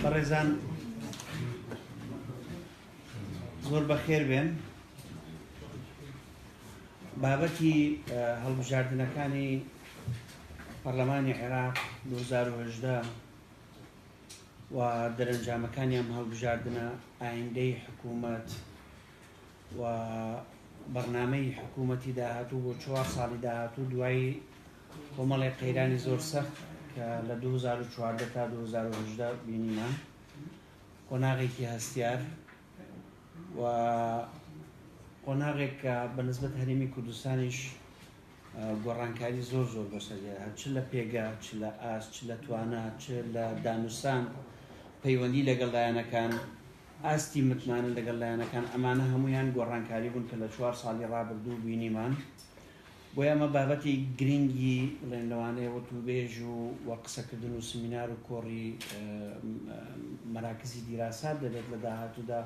بەڕێزان زۆر بەخێر بێن. بابەتی هەڵبژاردنەکانی پەرلەمانی عێراق 2018 و دەرەنجامەکانی ئەم هەڵبژاردنە ئایندەی حکوومەت و بەرنامەی حکوومەتی داهاتوو بۆ 4 ساڵی داهاتوو دوای کۆمەڵی قەیرانی زۆر سەخت کە لە 2014 تا 2018 بینیمان، قۆناغێکی هەستیار و قۆناغێک کە بەنسبەت هەرێمی کوردستانیش گۆڕانکاری زۆر زۆر بەسەریە، چ لە پێگە، چ لە ئاست، چ لە توانە، چ لە دانوستان، پەیوەندی لەگەڵ لایەنەکان، ئاستی متمانە لەگەڵ لایەنەکان، ئەمانە هەمویان گۆڕانکاری بوون کە لە 4 ساڵی ڕابردوو بینیمان. بۆ ئەمە بابەتی گرنگی بڵێن لەوانەیە وەتوبێژ و قسەکردن و سمینار و کۆڕی مەراکزی دیراسات دەبێت لە داهاتوودا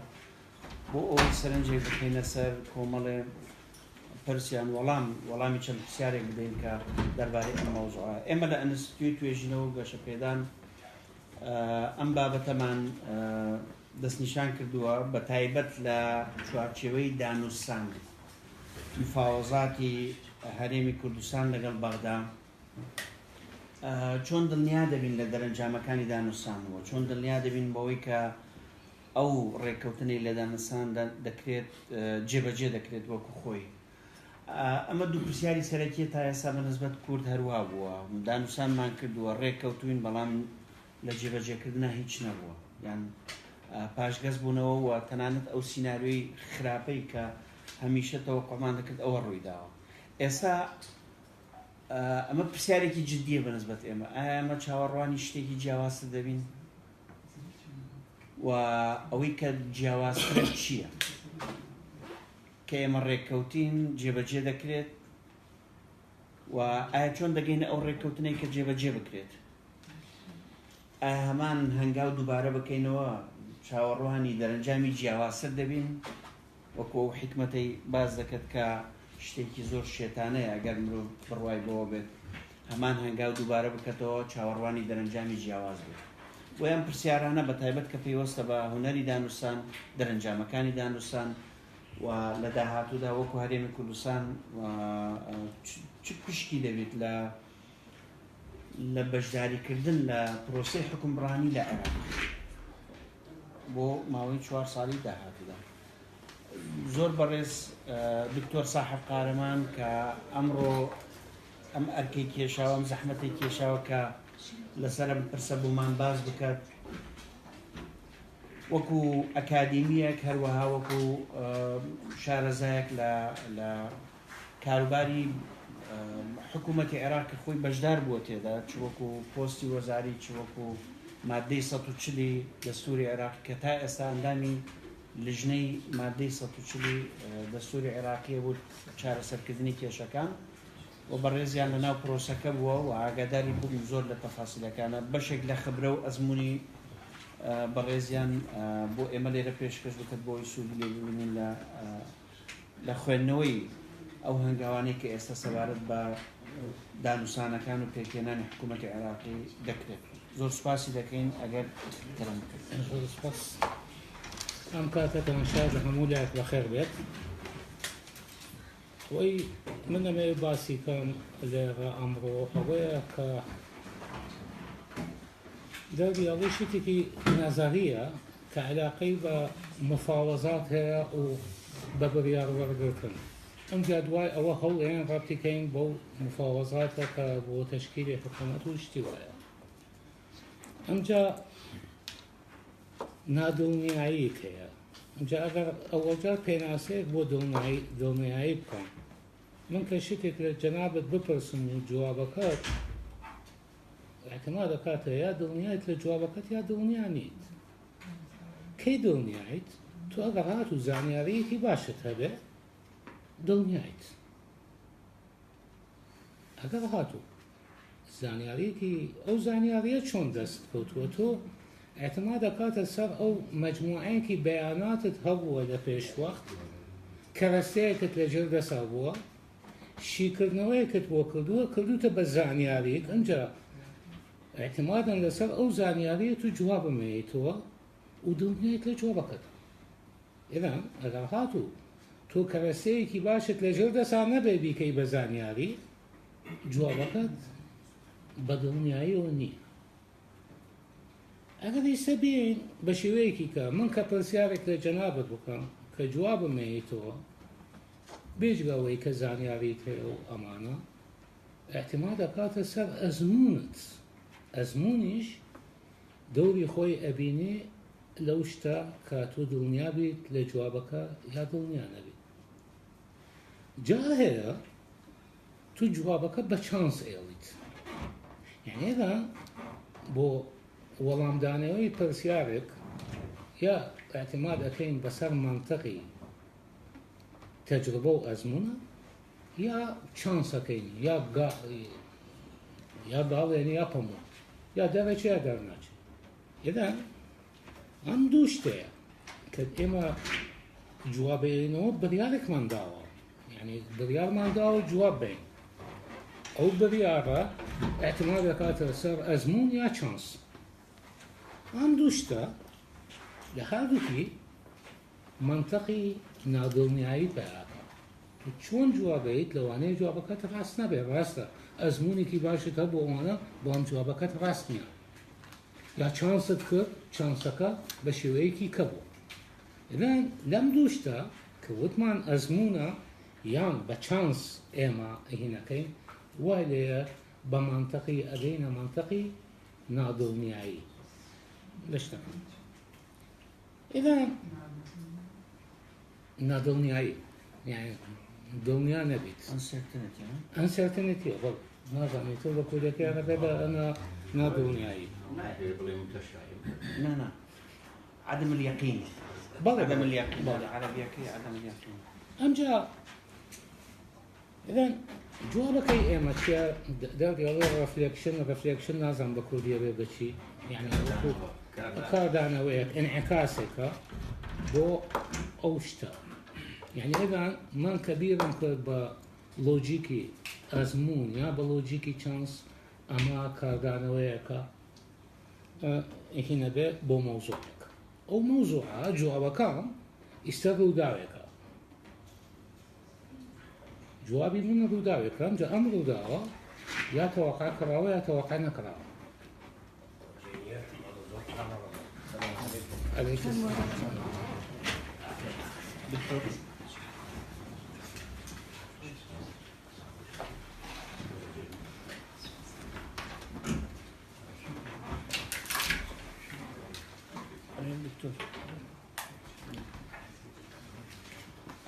بۆ ئەوەی سەرنجێک بکەینە سەر کۆمەڵێ پرسیان وەڵامی چەند پرسیارێک بدەین کە دەربارەی ئەم مەوزوعە. ئێمە لە ئەنستیتیوی توێژینەوە و گەشەپێدان ئەم بابەتەمان دەستنیشان کردووە بە تایبەت لە چوارچێوەی دانوستان، مفاوەزاتی هەرێمی کوردستان لەگەڵ بەغدا، چۆن دڵنیا دەبین لە دەرەنجامەکانی دانوستانەوە، چۆن دڵنیا دەبین بەوەی کە ئەو ڕێککەوتنی لە دانوستان دەکرێت جێبەجێ دەکرێت وەکو خۆی. ئەمە دوو پرسیاری سەرەکیە تا ئێستا بەنسبەت کورد هەروە بووە. دانوستانمان کردووە ڕێککەوتوین بەڵام لە جێبەجێکردنا هیچ نەبووە، یان پاشگەز بوونەوە و تەنانەت ئەو سیناریۆی خراپەی کە هەمیشە تەوەقعمان دەکرد ئەوە ڕوویداوە. ئێستا ئەمە پرسیارێکی جددیە بەنسبەت ئێمە. ئایا ئەمە چاوەڕوانی شتێکی جیاوازتر دەبین و ئەوەی کە جیاوازترە چییە؟ کە ئێمە ڕێککەوتین جێبەجێ دەکرێت و ئایا چۆن دەگەینە ئەو ڕێککەوتنەی کە جێبەجێ بکرێت؟ ئایا هەمان هەنگاو دووبارە بکەینەوە چاوەڕوانی دەرەنجامی جیاوازتر دەبین وەکو ئەو حکمەتەی باز دەکەت کە شتێکی زۆر شێتانەیە ئەگەر مرۆڤ بڕوای بەوە بێت هەمان هەنگاو دووبارە بکەتەوە چاوەڕوانی دەرەنجامی جیاواز بێت. بۆ ئەم پرسیارانە بە تایبەت کە پێوەستە بە هونەری دانوستان، دەرەنجامەکانی دانوستان و لە داهاتوودا وەکو هەرێمی کوردستان چ پشتی دەبێت لە بەشداریکردن لە پرۆسەی حکومڕانی لە عێراق بۆ ماوەی 4 ساڵی داهاتوودا. زۆر بەڕێز دکتۆر ساحب قارەمان کە ئەمڕۆ ئەم ئەرکەی کێشاوە ئەم زەحمەتی کێشاوە کە لەسەر ئەم پرسە بوومان باز بکات وەکو ئەکادیمیەک هەروەها وەکو شارەزایەک لە کاروباری حکوومەتی عێراق کە خۆی بەشدار بووە تێدا چ وەکو پۆستی وەزاری چ وەکو مادەی 140 دەستوری عێراق کە تا ئێستا ئەندامی لژنەی مادەی 140 دەستوری عێراقیە بوو چارەسەرکردنی کێشەکان و بەڕێزیان لەناو پرۆسەکە بووە و ئاگاداری بووم زۆر لە تەفاسیلەکانە بەشێک لە خبرە و ئەزمموی بەڕێزیان بۆ ئێمە لێرە پێشکەش بکات بۆی سوودی لێبوونین لە خوێندنەوەی ئەو هەنگاوانەی کە ئێستا سەبارەت بە دانووسانەکان و پێکێنانی حکوومەتی عێراقی دەکرێت زۆر سوپاسی دەکەین ئەگەر تەرم بکرد سپاس ئەم کاتەکەم شاد لە هەموو لایەک بەخێر بێت وەی من ئەمێ باسی کەم لێرە ئەمڕۆ ئەوەیە کە دەربیاڵی شتێکی نەزەریە کە علاقەی بە مفاوەزات هەیە و بە بڕیار وەرگرتن ئەمجا دوای ئەوە هەوڵێن ڕابتیکەین بەو مفاوەزاتە کە بۆ تەشکیلی حکوومەت و شتی وایە ئەمجا نادڵنیاییەک هەیە ئەمجا ئەگەر ئەوەجار پێناسەیەک بۆ دڵنیایی بکەم من کە شتێک لە جەنابەت بپرسم و جوابەکەت احتمال دەکاتە یا دڵنیایت لە جوابەکەت یا دڵنیا نیت کەی دڵنیایت تۆ ئەگەر هات و زانیاریەکی باشت هەبێ دڵنیایت ئەگەر هاتوو زانیاریەکی ئەو زانیاریە چۆن دەست کەوتووە تۆ احتمال دەکاتە سەر ئەو مەجموعەیەکی بەیاناتت هەبووە لە پێش وەخت کە ڕستەیەکت لەژێر دەسا بووە شیکردنەوەیەکت بۆ کردوتە بە زانیاریەک ئەمجا احتمالدان لەسەر ئەو زانیاریە تو جوابمەیەیتەوە و دڵنیایت لە جوابەکەت ئێران ئەگەر هاتوو تۆ کەرەسەیەکی باشت لەژێر دەسا نەبێ بیکەی بە زانیاری جوابەکەت بە دڵنیاییەوە نییە ئەگەر ئیستا بێین بە شێوەیەکی کە من کە پرسیارێک لە جەنابەت بکەم کە جوابمەیەیتەوە بێجگەوەی کە زانیاریت هەیە و ئەمانە احتمال دەکاتە سەر ئەزمونت ئەزمونیش دەوری خۆی ئەبینێ لەو شتە کە تۆ دڵنیا بیت لە جوابەکە یا دڵنیا نەبیت جا هەیە تو جوابەکە بە چانس ئێڵیت یعنی ئێدا بۆ وەڵامدانەوەی پرسیارێک یا اعتماد ئەەکەین بەسەر مانتەقی تەجربە و ئەزمونە یا چانسەکەین یا باڵێن یا پەموو یا دەرەچێ یا دەرناچێت ئێدا ئەم دوو شتەیە کە ئێمە جوابێنەوە بڕیارێکمان داوە یعنی بڕیارمان داوە جواب بین ئەو بڕیارە احتمال دەکاتە سەر ئەزمون یا چانس ئەم دوو شتە لە هەردووکی منتەقی نادڵنیایی پێیاکە چۆن جوابیت لەوانەیە جوابەکەت ڕاست نەبێ ڕاستە ئەزمونێکی باشت هەبوو ئەوانە بۆ ئەم جوابەکەت ڕاست نییە یا چانست کرد چانسەکە بە شێوەیەکی کەبوو لەم دوو شتە کە وتمان ئەزمونە یان بە چانس ئێمە هینەکەین وای لێیە بە مانتەقی ئەگەینە مانتەقی نادڵنیایی لە شتەکان ئێدا نادڵنیایی یعنی دڵنیا نەبیت ئەنسەرتنێتیە بەڵ نازانێتەوە بە کودەکەیانە بێ بە نادڵنیایی لا عدم اليقين عدم اليقين العربية كي عدم اليقين ئەمجا إذن جوابەکەی ئێمە چیە دەرگەڵێ ڕفلێکشن نازان بە کوردیە بێ بچی یعنی کاردانەوەیەک ئینعکاسێکە بۆ ئەو شتە یعنی ئێدان من کە بیرم کرد بە لۆجیکی ئەزمون یا بە لۆجیکی چانس ئەمە کاردانەوەیەکە هینە بێ بۆ مەوزوعێک ئەو مەوزوعە جوابەکەم ئیستا ڕووداوێکە جوابی من ڕووداوێکە ئەمجا ئەم ڕووداوە یا تەوەقع کراوە یا تەوەقع نەکراوە دكتور دکتۆر دکتۆر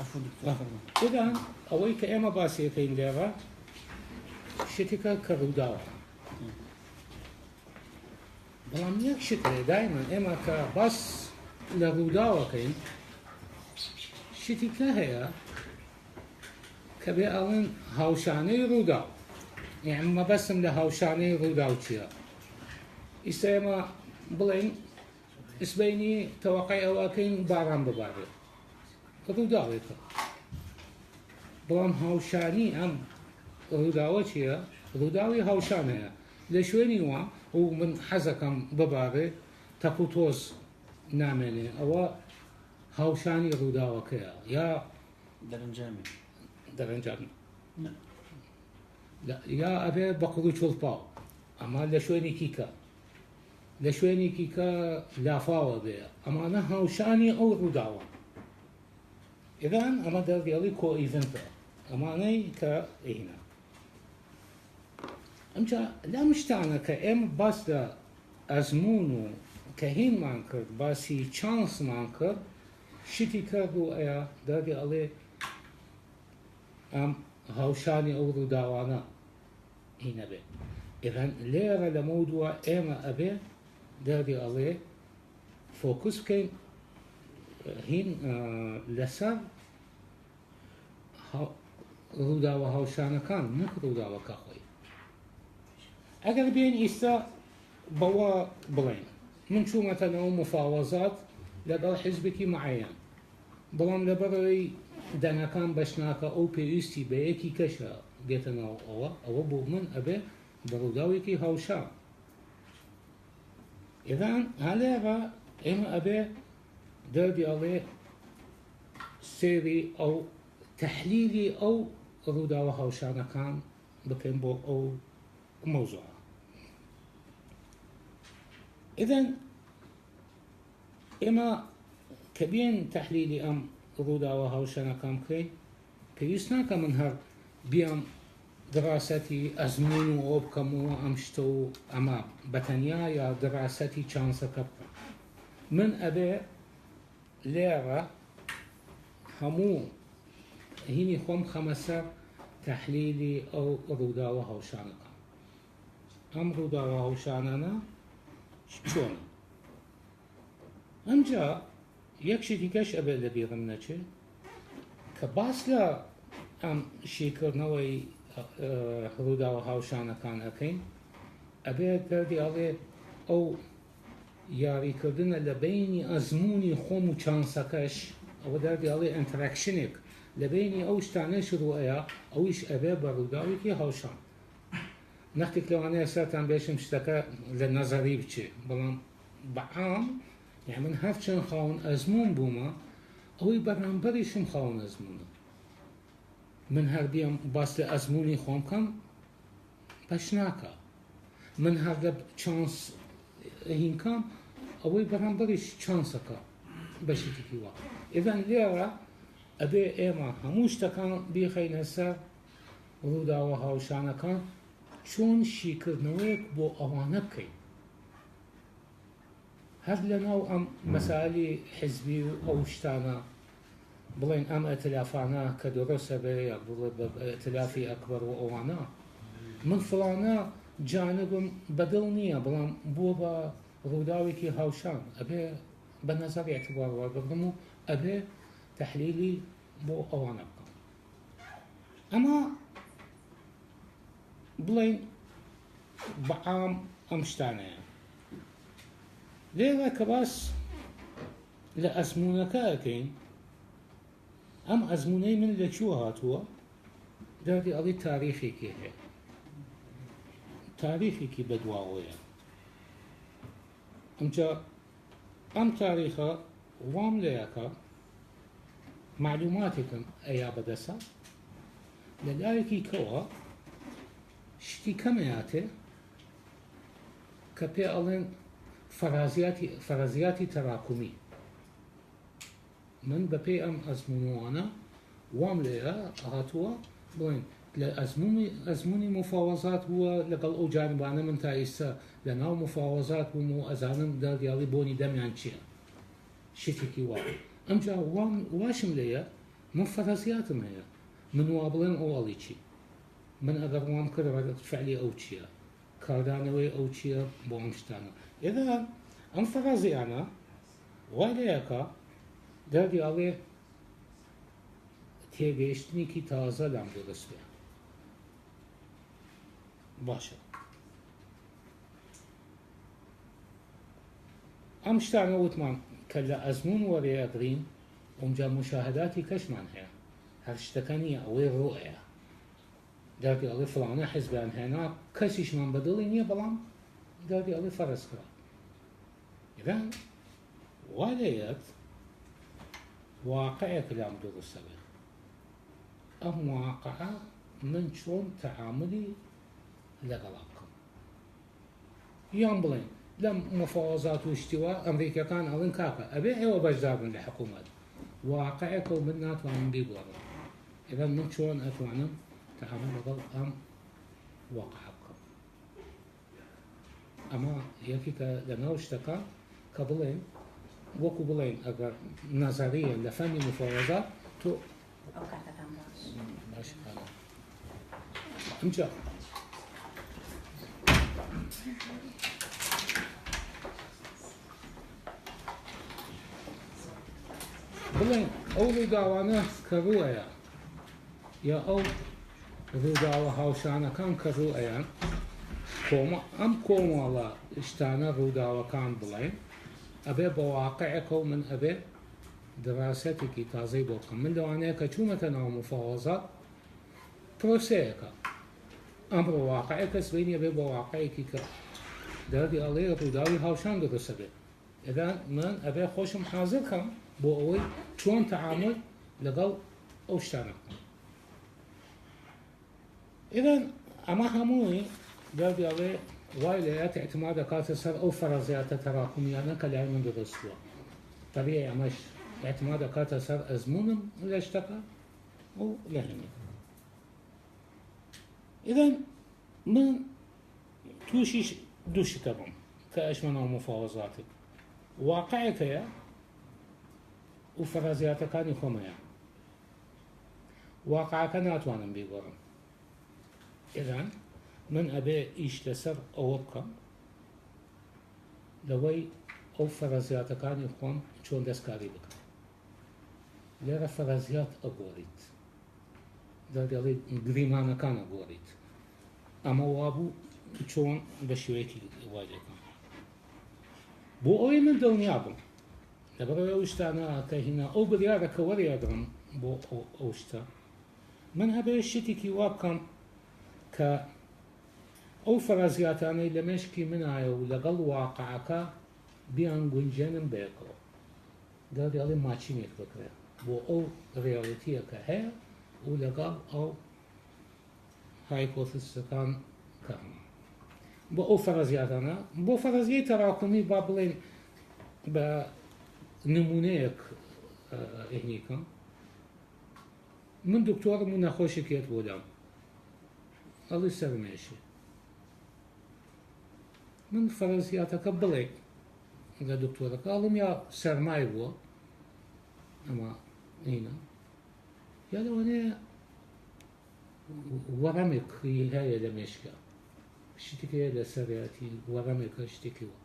عفو دکتۆر إذا ئەوەی کە ئێمە باسیەکەین لێرە شتێکە کە ڕووداوە بەڵام یەک شتێ دایما ئێمە کە باس لە ڕووداوەکەین شتێکە هەیە کە بێ ئەڵێن هاوشانەی ڕووداو یعنی مەبەستم لە هاوشانەی ڕووداو چییە ئیستا ئێمە بڵێن ئسبەینی تەوەقعی ئەوەکەین باڕان ببارێت ڕووداوێتە بەڵام هاوشانی ئەم ڕووداوە چییە؟ ڕووداوی هاوشان هەیە لە شوێنی وە و من حەزەکەم ببارێ تەق و تۆز نامێنێ ئەوە هاوشانی ڕووداوەکەیە یا دەرەنجامی دەرەنجام یا ئەبێ بە قوڵ و چوڵپاو ئەمە لە شوێنێکی کە لە شوێنێکی کە لافاوە بێ ئەمانە هاوشانی ئەو ڕووداوە ئێران ئەمە دەردێڵی کۆ ئیڤنتە ئەمانەی کە ئینە ئەمجا لەم شتانە کە ئێمە باس لە ئەزمون و کە هینمان کرد باسی چانسمان کرد شتی کرد و ئەیە دەردی ئەڵێ ئەم هاوشانی ئەو ڕووداوانە هینە بێ ئێران لێرە لە مەودووە ئێمە ئەبێ دەردی ئەڵێ فۆکوس بکەین هین لەسەر ڕووداوە هاوشانەکان نەک ڕووداوەکە خۆی ئەگەر بێن ئیستا بەوە بڵێن من چوومەتەنەوە مفاوەزات لەگەڵ حیزبێکی معەیەن بەڵام لەبەرەوەی دەنگەکان بەشناکە ئەو پێویستی بە یەکی کەشە دێتەنەوە ئەوە بۆ من ئەبێ بە ڕووداوێکی هاوشان ئێران هەلێرە ئێمە ئەبێ دەردی ئەڵێ سێری ئەو تەحلیلی ئەو ڕووداوە هاوشانەکان بکەین بۆ ئەو مەوزوعە ئیدەن ئێمە کە بێن تەحلیلی ئەم ڕووداوە هاوشانەکان بکەین پێویست ناکە من هەر بیام دراسەتی ئەزمون و ئەو بکەم و ئەم شتە و ئەمە بەتەنیا یا دراسەتی چانسەکە بکەم من ئەبێ لێرە هەموو هینی خۆم خەمە سەر تەحلیلی ئەو ڕووداوە هاوشانەکان ئەم ڕووداوە هاوشانانە چۆن ئەمجا یەک شتی کەش ئەبێ لە بیرم نەچێ کە باس لە ئەم شیکردنەوەی ڕووداوە هاوشانەکان ئەەکەین ئەبێ دەردی ئەڵێ ئەو یاریکردنە لە بینی ئەزمموی خۆم و چانسەکەش ئەوە دەردی ئەڵێ ئەنتەراکشنێک لە بینی ئەو شتانەی شروعەیە ئەویش ئەبێ بە ڕووداوێکی هاوشان نەختێک لەوانەیە سەرتان بێشم شتەکە لە نەزەری بچێ بەڵام بەعام یعنی من هەرچەند خاوەن ئەزمون بوومە ئەوەی بەرامبەریشم خاوەن ئەزمونە من هەر بیام باس لە ئەزمموی خۆم کەم بەش ناکە من هەر لە چانس هینکەم ئەوەی بەرامبەریش چانسەکە بەشێکی وە ئێڤەن لێرە ئەبێ ئێمە هەموو شتەکان بیخەینە سەر ڕووداوە هاوشانەکان چۆن شیکردنەوەیەک بۆ ئەوانە بکەین هەر لەناو ئەم مەسائلی حیزبی و ئەو شتانە بڵێن ئەم ئەتلافانە کە دۆڕەسە بێ یا بڵێ بە ئەتلافی ئەکبەر و ئەوانە من فڵانە جانبم بەدڵ نییە بەڵام بووە بە ڕووداوێکی هاوشان ئەبێ بە نەزەر ئێعتبار وەربگرم و ئەبێ تەحلیلی بۆ ئەوانە بکەم ئەمە بڵێن بەعام ئەم شتانەیە لێرە کە باس لە ئەزمونەکە ئەەکەین ئەم ئەزمونەی من لەکوێ هاتووە دەردی ئەڵی تاریخێکی هەیە تاریخێکی بەدواوەیە ئەمجا ئەم تاریخە وام لەیەکە معلوماتێکم ئەیا بەدەسە لە لایەکی کەوە شتی کەمەیاتێ کە پێ ئەڵێن فەرازیاتی تەراکومی من بەپێی ئەم ئەزمونوانە وام لێرە هاتووە بڵێن لە ئەزمموی مفاوەزات بووە لەگەڵ ئەو جانبانە من تا ئێستا لە ناو مفاوەزات بووم و ئەزانم دادیاڵی بۆنی دەمیان چییە شتێکی وا ئەمجا واشم لێیە من فەرەزیاتم هەیە من وا بڵێن ئەو ئەڵی چی من ئەگەر وام کرد فعلی ئەو چییە کاردانەوەی ئەو چییە بۆ ئەم شتانە ئێدا ئەم فەرەزیانە وای لەیەکە دادیاڵێ تێگەیشتنێکی تازە لام دەست بێ باشە ئەم شتانە وتمان کە لە ئەزمون وەرەیەگرین ئەمجا مشاهداتی کەشمان هەیە هەر شتەکانی ئەوەی ڕۆئەیە دادی ئەڵێ فڵانە حیزبیان هێنا کەسیشمان بەدڵی نییە بەڵام دادی ئەڵێ فەرەز کرا ئێران وا لەیەک واقعێک لام دروستە بێ ئەم واقعە من چۆن تەعاملی لەگەڵا بکەم یان بڵێن لەم مفاوەزات و شتیوە ئەمریکەکان ئەڵێن کاکە ئەبێ ئێوە بەشدار بن لە حکوومەت واقعێکە و من ناتوانم بیگۆڕم ئێرە من چۆن ئەتوانم تەعامل لەگەڵ ئەم واقعە بکەم ئەمە یەکێکە لەناو شتەکە کە بڵێن وەکو بڵێن ئەگەر نەزەریە لە فەنی مفاوەزات تۆ باش ئەمجا بڵێن ئەو ڕووداوانە کە ڕووەیە یا ئەو ڕووداوە هاوشانەکان کە ڕووئەیان ئەم کۆمەڵە شتانە ڕووداوەکان بڵێن ئەبێ بە واقعەکە و من ئەبێ دراستێکی تازەی بۆ بکەم من لەوانەیە کە چوومەتە ناو مفاوەزات پرۆسەیەەکە ئەمڕۆ واقعە کەس بینیە بێ بە واقعەیەکی کە دەردی ئەڵێ ڕووداوی هاوشان دەدەسە بێت ئێدا من ئەبێ خۆشم حازر کەم بۆ ئەوەی چۆن تەعامل لەگەڵ ئەو شتانە بکەم ئێدان ئەمە هەمووی دەردی ئەڵێ وای لەیەت اعتماد دەکاتە سەر ئەو فەرەزیاتە تەراکمیانە کە لای من دەدەستووە طبیعی ئەمەش اعتماد دەکاتە سەر ئەزمونم لە شتەکە و لە هەمێ ئێدان من تووشیش دوو شتە بووم کە ئەچمە ناو مفاوەزاتی واقعێک هەیە و فەرەزیاتەکانی خۆمەیە واقعەکە ناتوانم بیگۆڕم ئێران من ئەبێ ئیش لەسەر ئەوە بکەم لەوەی ئەو فەرەزیاتەکانی خۆم چۆن دەستکاری بکەم لێرە فەرەزیات ئەگۆڕیت دەڵێ گریمانەکان ئەگۆڕیت ئەمە وابوو چۆن بە شێوەیەکی وای دەکەم بۆ ئەوەی من دڵنیا بم لەبەرەوەی ئەو شتانە کە هینا ئەو بڕیارە کە وەریاگرم بۆ ئەو شتە من هەبێ شتێکی وا بکەم کە ئەو فەرەزیاتانەی لە مێشکی منایە و لەگەڵ واقعەکە بیان گونجێنم بەیەکەوە دەڵێ ماچینێک بکرێت بۆ ئەو ڕێڵەتیە کە هەیە و لەگەڵ ئەو هایپۆتزەکان کە هەمە بۆ ئەو فەرەزیاتانە بۆ فەرەزیەی تەراکمی با بڵێن بە نمونەیەک ئێنیکەم من دکتۆرم و نەخۆشێکێت بۆ دام ئەڵی سەرمێشی من فەرەزیاتەکە بڵێ لە دکتۆرەکە ئەڵم یا سەرمای بووە ئەمە هینە یا لەوانەیە وەڕەمێکی هەیە لە مێشکە شتێکی لە سەرەتی وەڕەمێکە شتێکی وە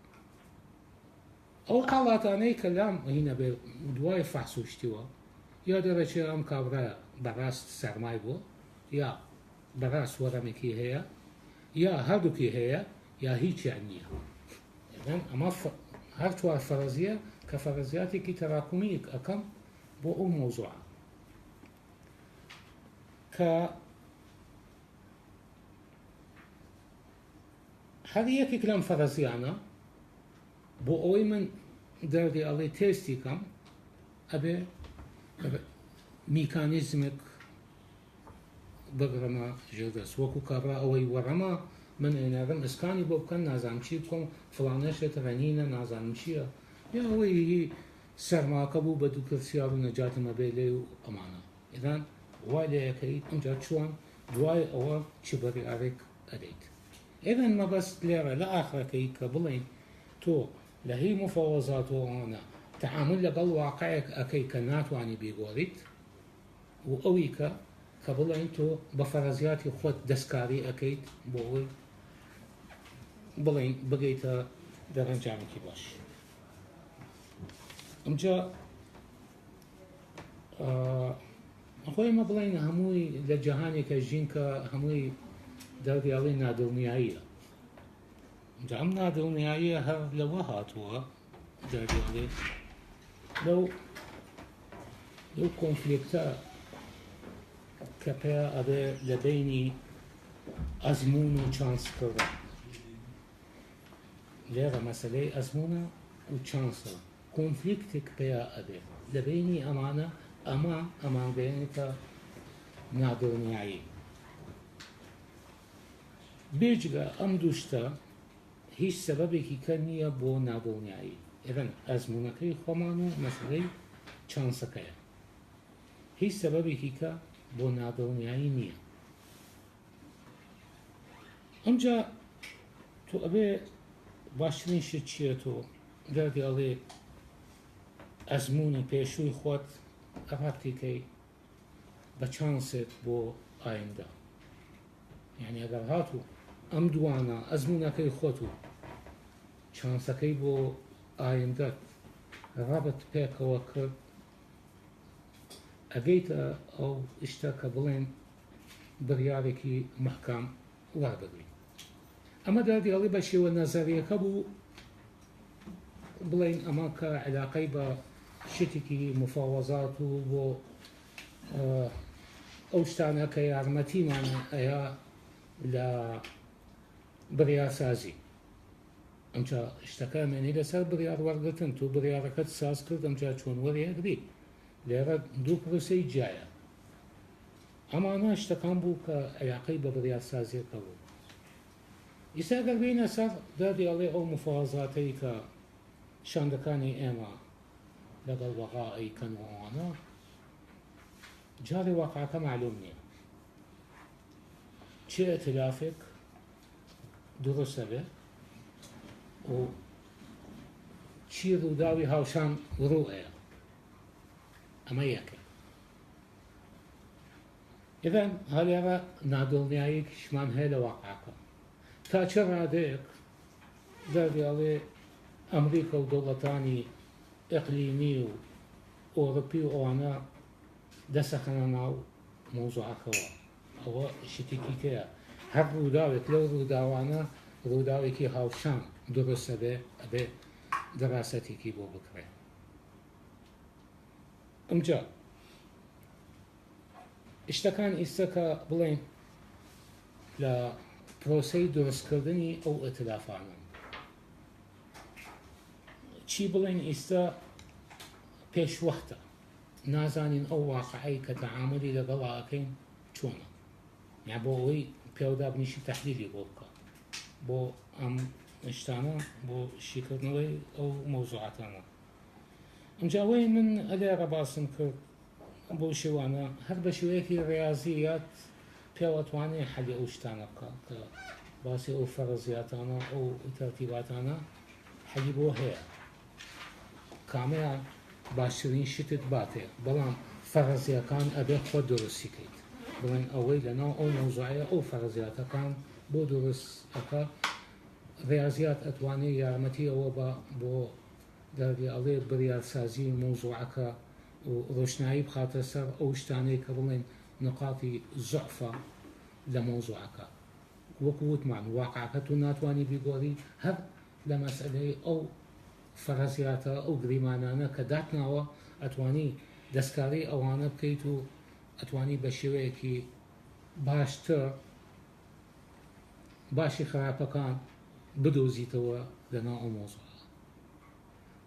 ئەو حاڵاتانەی کە لام هینە بێ دوای فەحس و شتیوە یا دەرەچێ ئەم کابرایە بەڕاست سەرمای بووە یا بەڕاست وەڕەمێکی هەیە یا هەردووکی هەیە یا هیچیان نییە ئەمە هەر چوار فەرەزیە کە فەرەزیاتێکی تەراکمی ئەەکەم بۆ ئەو مۆزوعە کە هەر یەکێک لەم فەرەزیانە بۆ ئەوەی من دەردی ئەڵێ تێستی کەم ئەبێ میکانیزمێک بگرەمە ژێردەست وەکو کابرا ئەوەی وەڕەمە من ئێناگەم ئەسکانی بۆ بکەن نازانم چی بکەم فڵانەشێت ڕەنینە نازانم چییە یا ئەوەی سەرماکە بوو بە دوو کورسیا و نەجاتمە بێ لێ و ئەمانە ئێدان وای لەیەکەیت ئەمجا چۆن دوای ئەوە چ بڕیارێک ئەدەیت ئێدەن مەبەست لێرە لە ئاخرەکەی کە بڵێن تۆ لە هی مفاوەزاتەوەوانە تعامل لەگەڵ واقعێک ئەەکەی کە ناتوانانی بێگۆڕیت و ئەوی کە بڵێن تۆ بە فەرەزیاتی خۆت دەستکاری ئەەکەیت بۆ ئەوی بڵێن بگەیتە دەرەنجامێکی باش ئەمجا خۆی ئمە بڵێن هەمووی لە جەهانێکە ژین کە هەمووی دەردیاڵی نادڵنیاییە ئەمجا ئەم نادڵنیاییە هەر لەوە هاتووە دەردیاڵێ لەو کۆنفلیکتە کە پێ ئەبێ لە بینی ئەزمون و چانسکردن لێرە مەسەلەی ئەزمونە و چانسە کۆنفلیکتێک پێیا ئەبێ لە بینی ئەمانە ئەمانگەیەنێکە نادڵنیایی بێجگە ئەم دووشتە هیچ سەبەبێکی کە نییە بۆ نادڵنیایی ئێرەن ئەزمونەکەی خۆمان و مەسەلەی چانسەکەیە هیچ سەبەبێکی کە بۆ نادڵنیایی نییە ئەمجا تۆ ئەبێ باشترین شت چییە تۆ دەردیاڵێ ئەزمونی پێشووی خۆت ئەڕابتیکەی بە چانسێت بۆ ئایندە یعنی ئەگەر هاتوو ئەم دوانە ئەزمونەکەی خۆت و چانسەکەی بۆ ئایندەت ڕابت پێکەوە کرد ئەگەیتە ئەو شتە کە بڵێن بڕیارێکی مەحکام وابگری ئەمە دەردیاڵی بە شێوە نەزەریەکە بوو بڵێن ئەمە کە علاقەی بە شتێکی مفاوەزات و بۆ ئەو شتانە کە یارمەتیمانە ئەیە لە بڕیارسازی ئەمجا شتەکە مێنی لەسەر بڕیار وەرگرتن تو بڕیارەکەت ساز کرد ئەمجا چۆن وەرەیەگری لێرە دوو پرۆسەی جایە ئەمانە شتەکان بوو کە علاقەی بە بڕیارسازیەکە بوو ئیستا ئەگەر بینە سەر دەردیاڵێ ئەو مفاوەزاتەی کە شاندەکانی ئێمە لەگەڵ وەقائەی کەنەوەوانە جارێ واقعەکە معلوم نییە چه ئەتلافێک دروستە بێ و چی ڕووداوی هاوشان ڕوئەیە ئەمە یەکە ئێدەن هەلێرە نادڵنیاییەکیشمان هەیە لە واقعەکە تا چه ڕادەیەک دەردیاڵێ ئەمریکا و دەوڵەتانی ئەقلیمی و ئۆڕۆپی و ئەوانە دەسەخەنە ناو مۆزوعەکەەوە ئەوە شتێکی کەیە هەر ڕووداوێت لەو ڕووداوانە ڕووداوێکی هاوشان دروستە بێ ئەبێ دەراستێکی بۆ بکرێ ئەمجا شتەکان ئیسەکە بڵێن لە پرۆسەی دروستکردنی ئەو ئەتلافانە چی بڵێن ئیستا پێشوەختە نازانین ئەو واقعەی کە تەعاملی لەگەڵاکەین چۆنە یا بۆ ئەوەی پێوەدا بنیشی تەحلیلی بۆ بکە بۆ ئەم شتانە بۆ شیکردنەوەی ئەو مۆزوعاتانە ئەمجاوەی من ئەلێرە باسم کرد بۆ شێوانە هەر بە شێوەیەکی ڕاضیات پێوەتوانێ حەلی ئەو شتانە بکە کە باسی ئەو فەرەزیاتانە ئەو تەرتیباتانە حەلی بۆ هەیە کامەیە باشترین شتت باتێ بەڵام فەرەزیەکان ئەبێ خۆ دروستیکەیت بڵێن ئەوەی لەناو ئەو مۆزوعەیە ئەو فەرەزیاتەکان بۆ دروستەکە ڕاضیات ئەتوانێت یارمەتی ئەوە بۆ دەردیاڵێ بڕیارسازی مۆزوعەکە و ڕۆشنایی بخاتە سەر ئەو شتانەی کە بڵێن نقاتی زعفە لە مۆزوعەکە وەکو وتمان واقعەکە تو ناتوانانی بیگۆڕی هەر لە مەسئلەی ئەو فەرەزیاتە ئەو گریمانانە کە داتناوە ئەتوانی دەستکاری ئەوانە بکەیت و ئەتوانی بە شێوەیەکی باشتر باشی خراپەکان بدۆزیتەوە لەناو ئەو مۆزوعە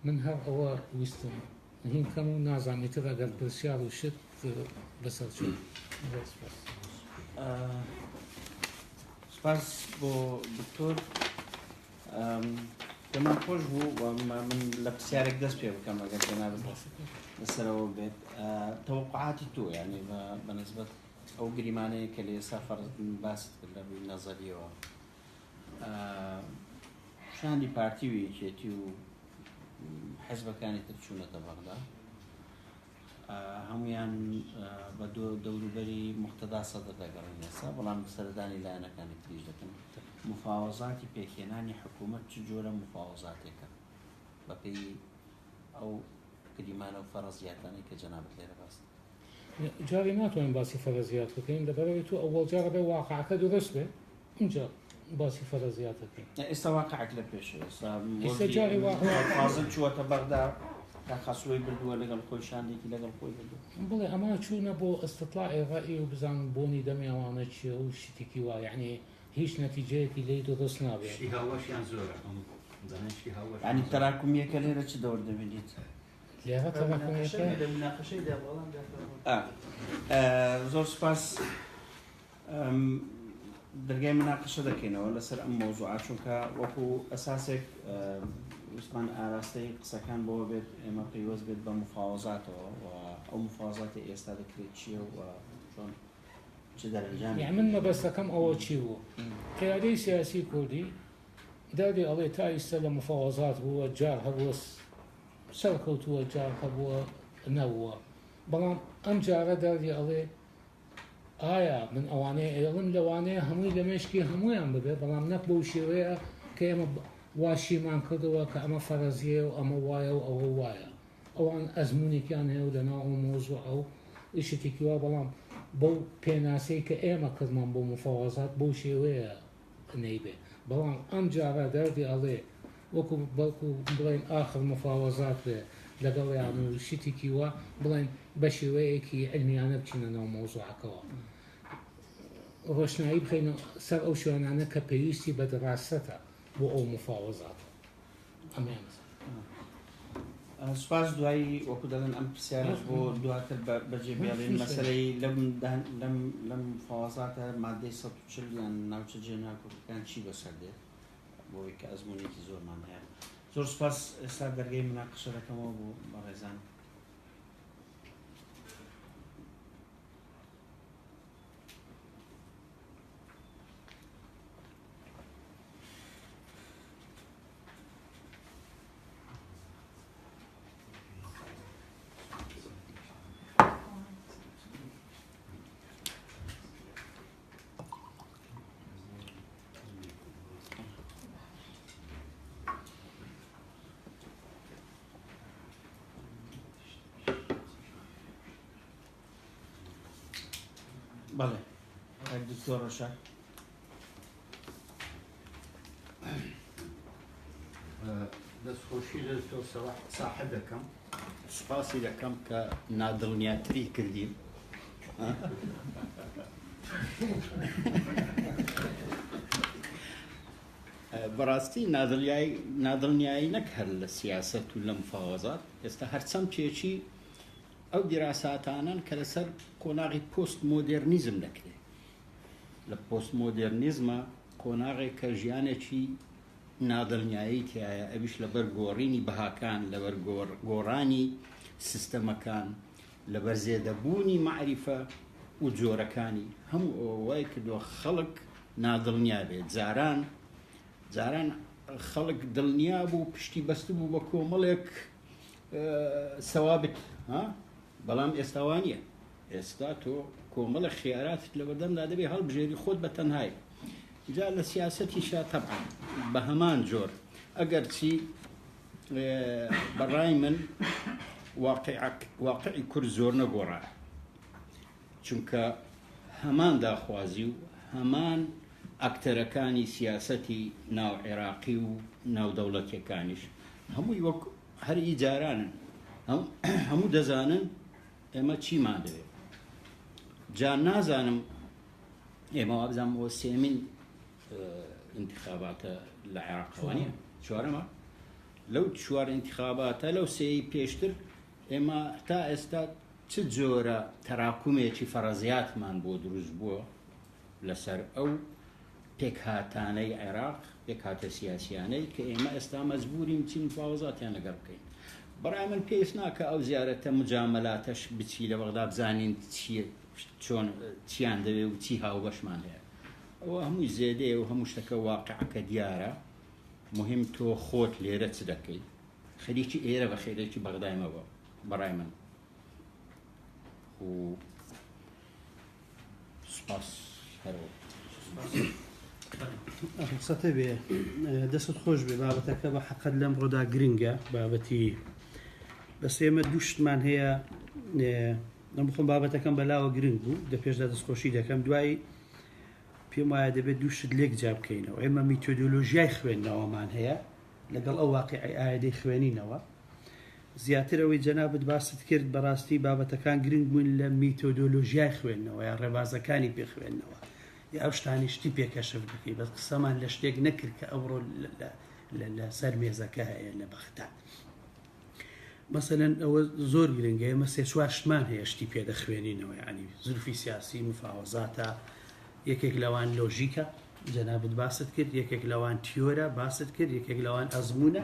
من هەر ئەوە ویستم هین کەم و نازانێتتر ئەگەر پرسیار و شت بەسەر چوون سپاس بۆ دکتۆر پێمان خۆش بوو من لە پرسیارێک دەست پێ بکەم ئەگەر جەنابەت لەسەرەوە بێت تەوەقعاتی تۆ یعنی بەنسبەت ئەو گریمانەیە کە لە ئێستا باست کرد لە ڕووی نەزەریەوە شاندی پارتی و یەکێتی و حیزبەکانی تر چوونەتە بەغدا هەمویان بە دەوروبەری مقتەدا سەدر دەگەڕێن ئێستا بەڵام سەردانی لایەنەکانی تریش دەکەن مفاوەزاتی پێکهێنانی حکوومەت چ جۆرە مفاوەزاتێکە بەپێی ئەو گریمانە و فەرەزیاتانی کە جەنابەت لێرە باست جاری ناتوانین باسی فەرەزیات بکەین لەبەرەوەی تو ئەوەڵ جارە بێ واقعەکە درست بێ اینجا باسی فەرەزیات دەکەین ئێستا واقعەک لە پێشە ئێستا جاری فازم چووەتە بەغدا تا خەسوەی بردووە لەگەڵ خۆی شاندێکی لەگەڵ خۆی بردووە بڵێ ئەمە چوونە بۆ ئەستەطلاعی ڕەئی و بزان بۆنی دەمی ئەوانە چیە و شتێکی وایە یعنی هیچ نەتیجەیەکی لێی درست نابێت شتی هاوەشیان زۆرە ینی تەراکمیەکە لێرە چ دەور دەبێنیت لێرە تەراکمیەکە زۆر سپاس دەرگای مناقەشە دەکەینەوە لەسەر ئەم مۆزوعات چونکە وەکو ئەساسێک وسمان ئاراستەی قسەکان بۆ بێت ئێمە پەیوەست بێت بە مفاوەزاتەوە و ئەو مفاوەزاتی ئێستا دەکرێت چییە و چۆن چ دەرەنجامی یعنی من مەبەستەکەم ئەوە چی بوو قیادەی سیاسی کوردی دادی ئەڵێ تا ئێستا لە مفاوەزات بووە جار هەبووە سەرکەوتووە جار هەبووە نەبووە بەڵام ئەم جارە دادی ئەڵێ ئایا من ئەوانەیە ئێڵم لەوانەیە هەمووی لە مێشکی هەمویان ببێ بەڵام نەک بەو شێوەیە کە ئێمە واشیمان کردەوە کە ئەمە فەرەزیە و ئەمە وایە و ئەوە وایە ئەوان ئەزمونێکیان هەیە و لەناو مۆزوع ئەو شتێکی وا بەڵام بەو پێناسەی کە ئێمە کردمان بۆ مفاوەزات بەو شێوەیە نەیبێ بەڵام ئەم جارە دەردی ئەڵێ وەکو بەڵکو بڵێن ئاخر مفاوەزات بێ لەگەڵیان و شتێکی وە بڵێن بە شێوەیەکی علمیانە بچینە ناو مۆزوعەکەەوە ڕۆشنایی بخەین سەر ئەو شوێنانە کە پێویستی بە دراستە بۆ ئەو مفاوەزات ئەمێن سپاس دوایی وەکو دەڵێن ئەم پرسیارش بۆ دواتر بەجێبێڵێن مەسەلەی لەم مفاوەزاتە مادەی 140 یان ناوچە جێناکۆکەکان چی بەسەر دێت بۆی کە ئەزمونێکی زۆرمان هەیە زۆر سپاس ئێستا دەرگای مناقەشە دەکەمەوە بۆ بەڕێزان بەڵێ دکتۆر ڕەشاد دەستخۆشی لە تۆ ساحە دەکەم سپاسی دەکەم کە نادڵنیاتری کردیم بەڕاستی نادڵنیایی نەک هەر لە سیاسەت و لە مفاوەزات ئێستا هەرچەند پێچی ئەو دیراساتانن کە لەسەر کۆناغی پۆست مۆدێرنیزم دەکرێت لە پۆست مۆدێرنیزمە قۆناغێک کە ژیانێکی نادڵنیایی تایە ئەویش لەبەر گۆڕینی بەهاکان لەبەر گۆڕانی سیستەمەکان لەبەر زێدەبوونی معریفە و جۆرەکانی هەموو ئەوەی کردووە خەڵک نادڵنیا بێت جاران خەڵک دڵنیا بوو پشتی بەست بوو بە کۆمەڵێک سەوابت بەڵام ئێستاوانە ئێستا تۆ کۆمەڵە خیاراتت لە بەردەمدا دەبێ هەڵبژێری خۆت بە تەنهای جا لە سیاسەتیشا تەبعاً بە هەمان جۆر ئەگەر چی بەڕای من واقعی کورد زۆر نەگۆڕا چونکە هەمان داخوازی و هەمان ئەکتەرەکانی سیاسەتی ناو عێراقی و ناودەوڵەتیەکانیش هەمووی وەک هەری جارانن هەموو دەزانن ئێمە چیمان دەوێت جا نازانم ئێمە وابزانم بۆ سێمین انتخاباتە لە عێراقوانیە چوارەمە لەو چوار انتخاباتە لەو سێی پێشتر ئێمە تا ئێستا چ جۆرە تەراکومێکی فەرەزیاتمان بۆ دروست بووە لەسەر ئەو پێکهاتانەی عێراق یەک هاتە سیاسیانەی کە ئێمە ئێستا مەجبورین چین مفاوەزاتیان لەگەڵ بکەین. بەڕای من پێویست ناکە ئەو زیارەتە مجامەلاتەش بچی لە بەغدا بزانین چۆن چیان دەوێ و چی هاو بەشمان هەیە. ئەوە هەمووی زێدەیە و هەموو شتەکە واقعەکە دیارە. مهم تۆ خۆت لێرە چ دەکەی. خەریکی ئێرە بە خێرێکی بەغدایمەوە بەڕای من. و سپاس هەرەوە. قسەتە بێ دەست خۆش بێ بابەتەکە بە حەقەت لەم ڕۆدا گرنگە بابەتی بەس ئێمە دوو شتمان هەیە نەمخۆم بابەتەکەم بەلاوە گرنگ بوو دە پێشدا دەستخۆشی دەکەم دوایی پێم وایە دەبێت دوو شت لێک جا بکەینەوە ئێمە میتۆدۆلۆژیای خوێندنەوەمان هەیە لەگەڵ ئەو واقعی ئایدەی خوێنینەوە زیاتر ئەوەی جەنابەت باست کرد بەڕاستی بابەتەکان گرنگ بوون لە میتۆدۆلۆژیای خوێندنەوە یا ڕێبازەکانی پێخوێندنەوە یا ئەو شتانی شتی پێکەشف بکەی بەس قسەمان لە شتێک نەکرد کە ئەوڕۆ لە سەر مێزەکە هەیە لە بەختە مەسەلەن ئەوە زۆر گرنگە ئێمە سێ چوار شتمان هەیە شتی پێدەخوێنینەوە یعنی زولفی سیاسی مفاوەزاتە یەکێک لەوان لۆژیکە جەنابەت باست کرد یەکێک لەوان تیۆرە باست کرد یەکێک لەوان ئەزمونە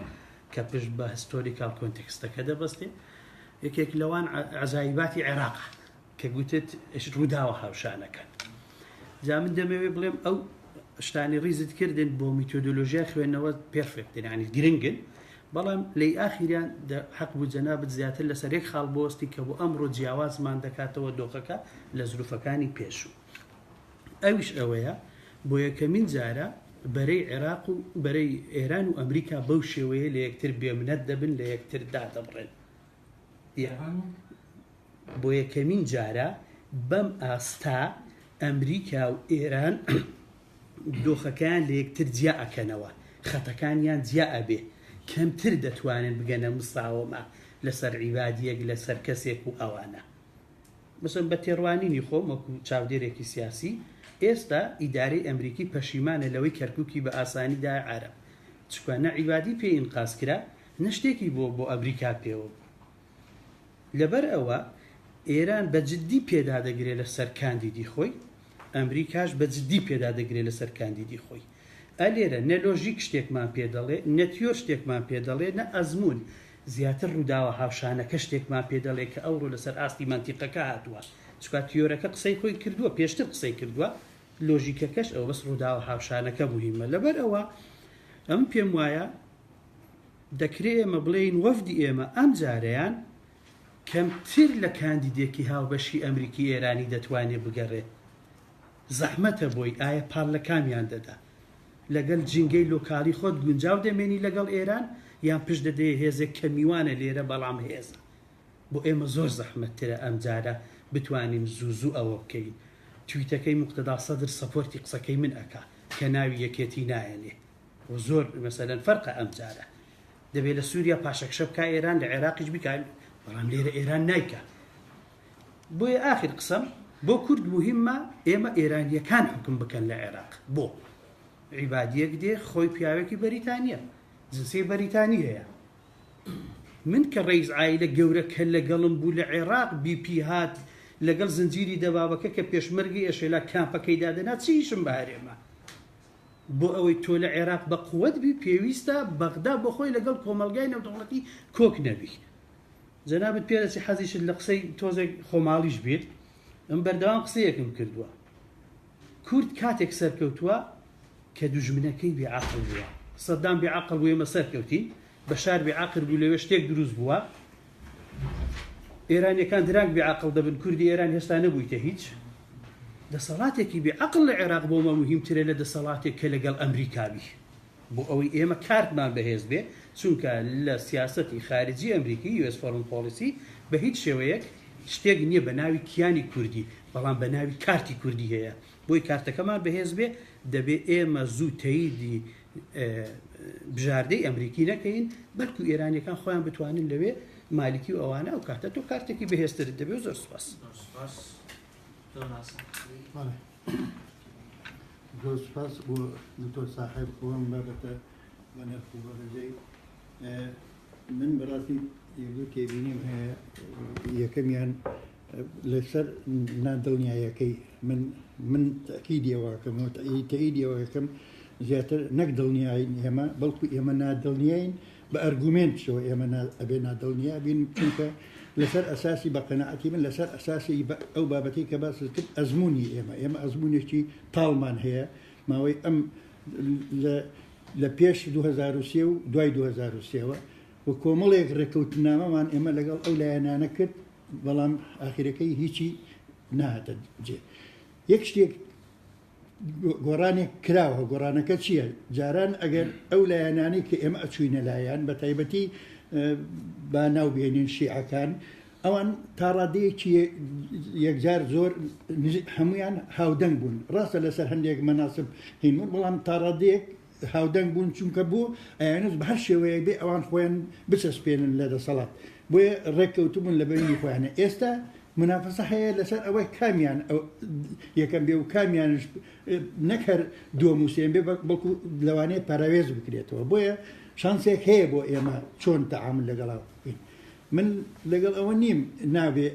کە پشت بە هیستۆریکال کۆنتێکستەکە دەبەستێ یەکێک لەوان عەجایباتی عێراقە کە گوتت ڕووداوە هاوشانەکەن جا من دەمەوێت بڵێم ئەو شتانی ڕیزت کردن بۆ میتۆدۆلۆژیای خوێندنەوە پێرفێکتن ینی گرنگن بەڵام لی ئاخیریان حەق بوو جەنابەت زیاتر لەسەر یەک خاڵ بۆستی کە بۆ ئەمڕۆ جیاوازمان دەکاتەوە دۆخەکە لە زروفەکانی پێشوو ئەویش ئەوەیە بۆ یەکەمین جارە بەرەی عێراق و بەرەی ئێران و ئەمریکا بەو شێوەیە لە یەکتر بێمنەت دەبن لە یەکتر دادەبڕێن بۆ یەکەمین جارە بەم ئاستا ئەمریکا و ئێران دۆخەکان لە یەکتر جیا ئەکەنەوە خەتەکانیان جیا ئەبێ کەمتر دەتوانن بگەنە مساومە لەسەر عیبادیەک لەسەر کەسێک و ئەوانە مثلا بە تێڕوانینی خۆم وەکو چاودێرێکی سیاسی ئێستا ئیدارەی ئەمریکی پەشیمانە لەوەی کەرکووکی بە ئاسانیدا عەرب چکە نە عیبادی پێ ئینقاز کرا نە شتێکی بۆ ئەمریکا پێوە لەبەر ئەوە ئێران بە جددی پێدا دەگرێت لەسەر کاندیدی خۆی ئەمریکاش بە جددی پێدا دەگرێت لەسەر کاندیدی خۆی ئەلێرە نە لۆژیک شتێکمان پێدەڵێ نە تیۆر شتێکمان پێدەڵێ نە ئەزمون زیاتر ڕووداوە هاوشانەکە شتێکمان پێدەڵێ کە ئەوڕۆ لەسەر ئاستی مەنتیقەکە هاتووە چکات تیۆرەکە قسەی خۆی کردووە پێشتر قسەی کردووە لۆژیکەکەش ئەو بەس ڕووداوە هاوشانەکە بوویمە لەبەر ئەوە ئەم پێم وایە دەکرێت ئێمە بڵێین وەفدی ئێمە ئەم جارەیان کەمتر لە کاندیدێکی هاوبەشی ئەمریکی ئێرانی دەتوانێت بگەڕێت زەحمەتە بۆی ئایا پارلەکامیان دەدا لەگەڵ جینگەی لۆکالی خۆت گونجاو دەمێنی لەگەڵ ئێران یان پشت دەدەیە هێزێک کە میوانە لێرە بەڵام هێزە بۆ ئێمە زۆر زەحمەتترە ئەم جارە بتوانین زوو ئەوە بکەین تویتەکەی موقتەدا سەدر سەپۆرتی قسەکەی من ئەکا کە ناوی یەکێتی نایەنێ و زۆر مەسەلەن فەرقە ئەم جارە دەبێت لە سووریا پاشەکشە بکە ئێران لە عێراقیش بکات بەڵام لێرە ئێران نایکە بۆیە ئاخر قسەم بۆ کورد مهمە ئێمە ئێرانیەکان حکم بکەن لە عێراق بۆ عیبادیەک دێ خۆی پیاوێکی بەریتانیە جنسی بەریتانی هەیە من کە ڕئیس عایلە گەورە کە لەگەڵم بوو لە عێراق بیپی هات لەگەڵ زنجیری دەبابەکە کە پێشمەرگی ئێشێلا کامپەکەی دادەنا چیشم بارێمە بۆ ئەوەی تۆ لە عێراق بە قووەت بی پێویستە بەغدا بۆ خۆی لەگەڵ کۆمەلگای نەودەوڵەتی کۆک نەبی جەنابەت پێدەچی حەزیشت لە قسەی تۆزێک خۆماڵیش بێت ئەم بەردەوام قسەیەکم کردووە کورد کاتێک سەرکەوتووە کە دوژمنەکەی بێعەقڵ بووە سەدام بێعەقڵ بوو ئێمە سەرکەوتین بەشار بێعەقڵ بوو لەوێ شتێک دروست بووە ئێرانیەکان درانگ بێعەقڵ دەبن کوردی ئێران هێستا نەبوویتە هیچ دەسەڵاتێکی بێعەقڵ لە عێراق بۆمە مهمترە لە دەسەڵاتێک کە لەگەڵ ئەمریکابی بۆ ئەوەی ئێمە کارتمان بەهێز بێ چونکە لە سیاسەتی خارجی ئەمریکی US فۆرن پۆلیسی بە هیچ شێوەیەک شتێک نییە بە ناوی کیانی کوردی بەڵام بە ناوی کارتی کوردی هەیە بۆی کارتەکەمان بەهێز بێ دەبێت ئێمە زوو تەییدی بژاردەی ئەمریکی نەکەین بەلکو ئێرانیەکان خۆیان بتوانن لەوێ مالکی و ئەوانە ئەو کاتە تۆ کارتێکی بەهێزترت دەبێت زۆر سوپاس زۆر سپاس بۆ دکتۆر ساحب خۆم بابەتە بەنرخ و بەڕێژەی من بەڕاستی دوو تێبینیم هەیە یەکەمیان لەسەر نادڵنیایەکەی من تەکیدیەوە کەم و تەئیدیەوە یەکەم زیاتر نەک دڵنیاین ئێمە بەڵکو ئێمە نادڵنیاین بە ئەرگومنتەوە ئێمە ئەبێ نادڵنیا بین چونکە لەسەر ئەساسی بە قەنەعەتی من لەسەر ئەساسی ئەو بابەتی کە باس کرد ئەزمموی ئێمە ئەزممونێکی تاڵمان هەیە ماوەی ئەم لە پێش 2023 و دوای 2023ەوە و کۆمەڵێک ڕێکەوتنامەمان ئێمە لەگەڵ ئەو لایەنانە کرد بەڵام ئاخیرەکەی هیچی نهاتە جێ یەک شتێک گۆڕانێک کراوە گۆڕانەکە چییە؟ جاران ئەگەر ئەو لایەنانی کە ئێمە ئەچوینە لایەن بە تایبەتی با ناوبێنین شیعەکان ئەوان تا ڕادەیەکی یەکجار زۆر هەمویان هاودەنگ بوون ڕاستە لەسەر هەندێک مەناسب هینون بەڵام تا ڕادەیەک هاودەنگ بوون چونکە بوو ئەیانز بە هەر شێوەیە بێ ئەوان خۆیان بچەسپێنن لە دەسەڵات بۆیە ڕێککەوتبوون لە بینی خۆیانە ئێستا منافسە هەیە لەسەر ئەوەی کامیان یەکەم بێ و کامیانش نەک هەر دووەموسێن بێ بەڵکو لەوانەیە پاراوێز بکرێتەوە بۆیە شانسێک هەیە بۆ ئێمە چۆن تەعامل لەگەڵا بکەین من لەگەڵ ئەوە نیم نابێ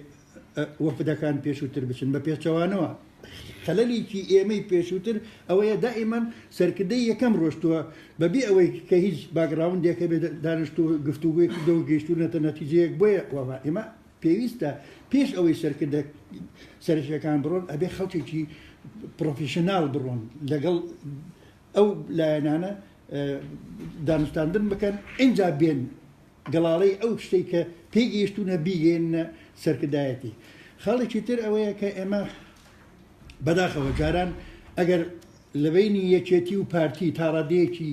وەفدەکان پێشووتر بچن بە پێچەوانەوە خەلەلیکی ئێمەی پێشووتر ئەوەیە دائیمەن سەرکردەی یەکەم ڕۆشتووە بەبێ ئەوەی کە هیچ باگراوندێکە بێ دانیشتووە گفتوگوی کردەوە گەیشتوونەتە نەتیجەیەک بۆیە وەما ئێمە پێویستە پێش ئەوەی سەرکردە سەرشەکان بڕۆن ئەبێ خەڵکێکی پرۆفیشنال بڕۆن لەگەڵ ئەو لایەنانە دانوستاندن بکەن اینجا بێن گەڵاڵەی ئەو شتێک کە پێگەیشتوونە بیگەێنە سەرکردایەتی خەڵێکی تر ئەوەیە کە ئێمە بەداخەوە جاران ئەگەر لەبینی یەکێتی و پارتی تا ڕادەیەکی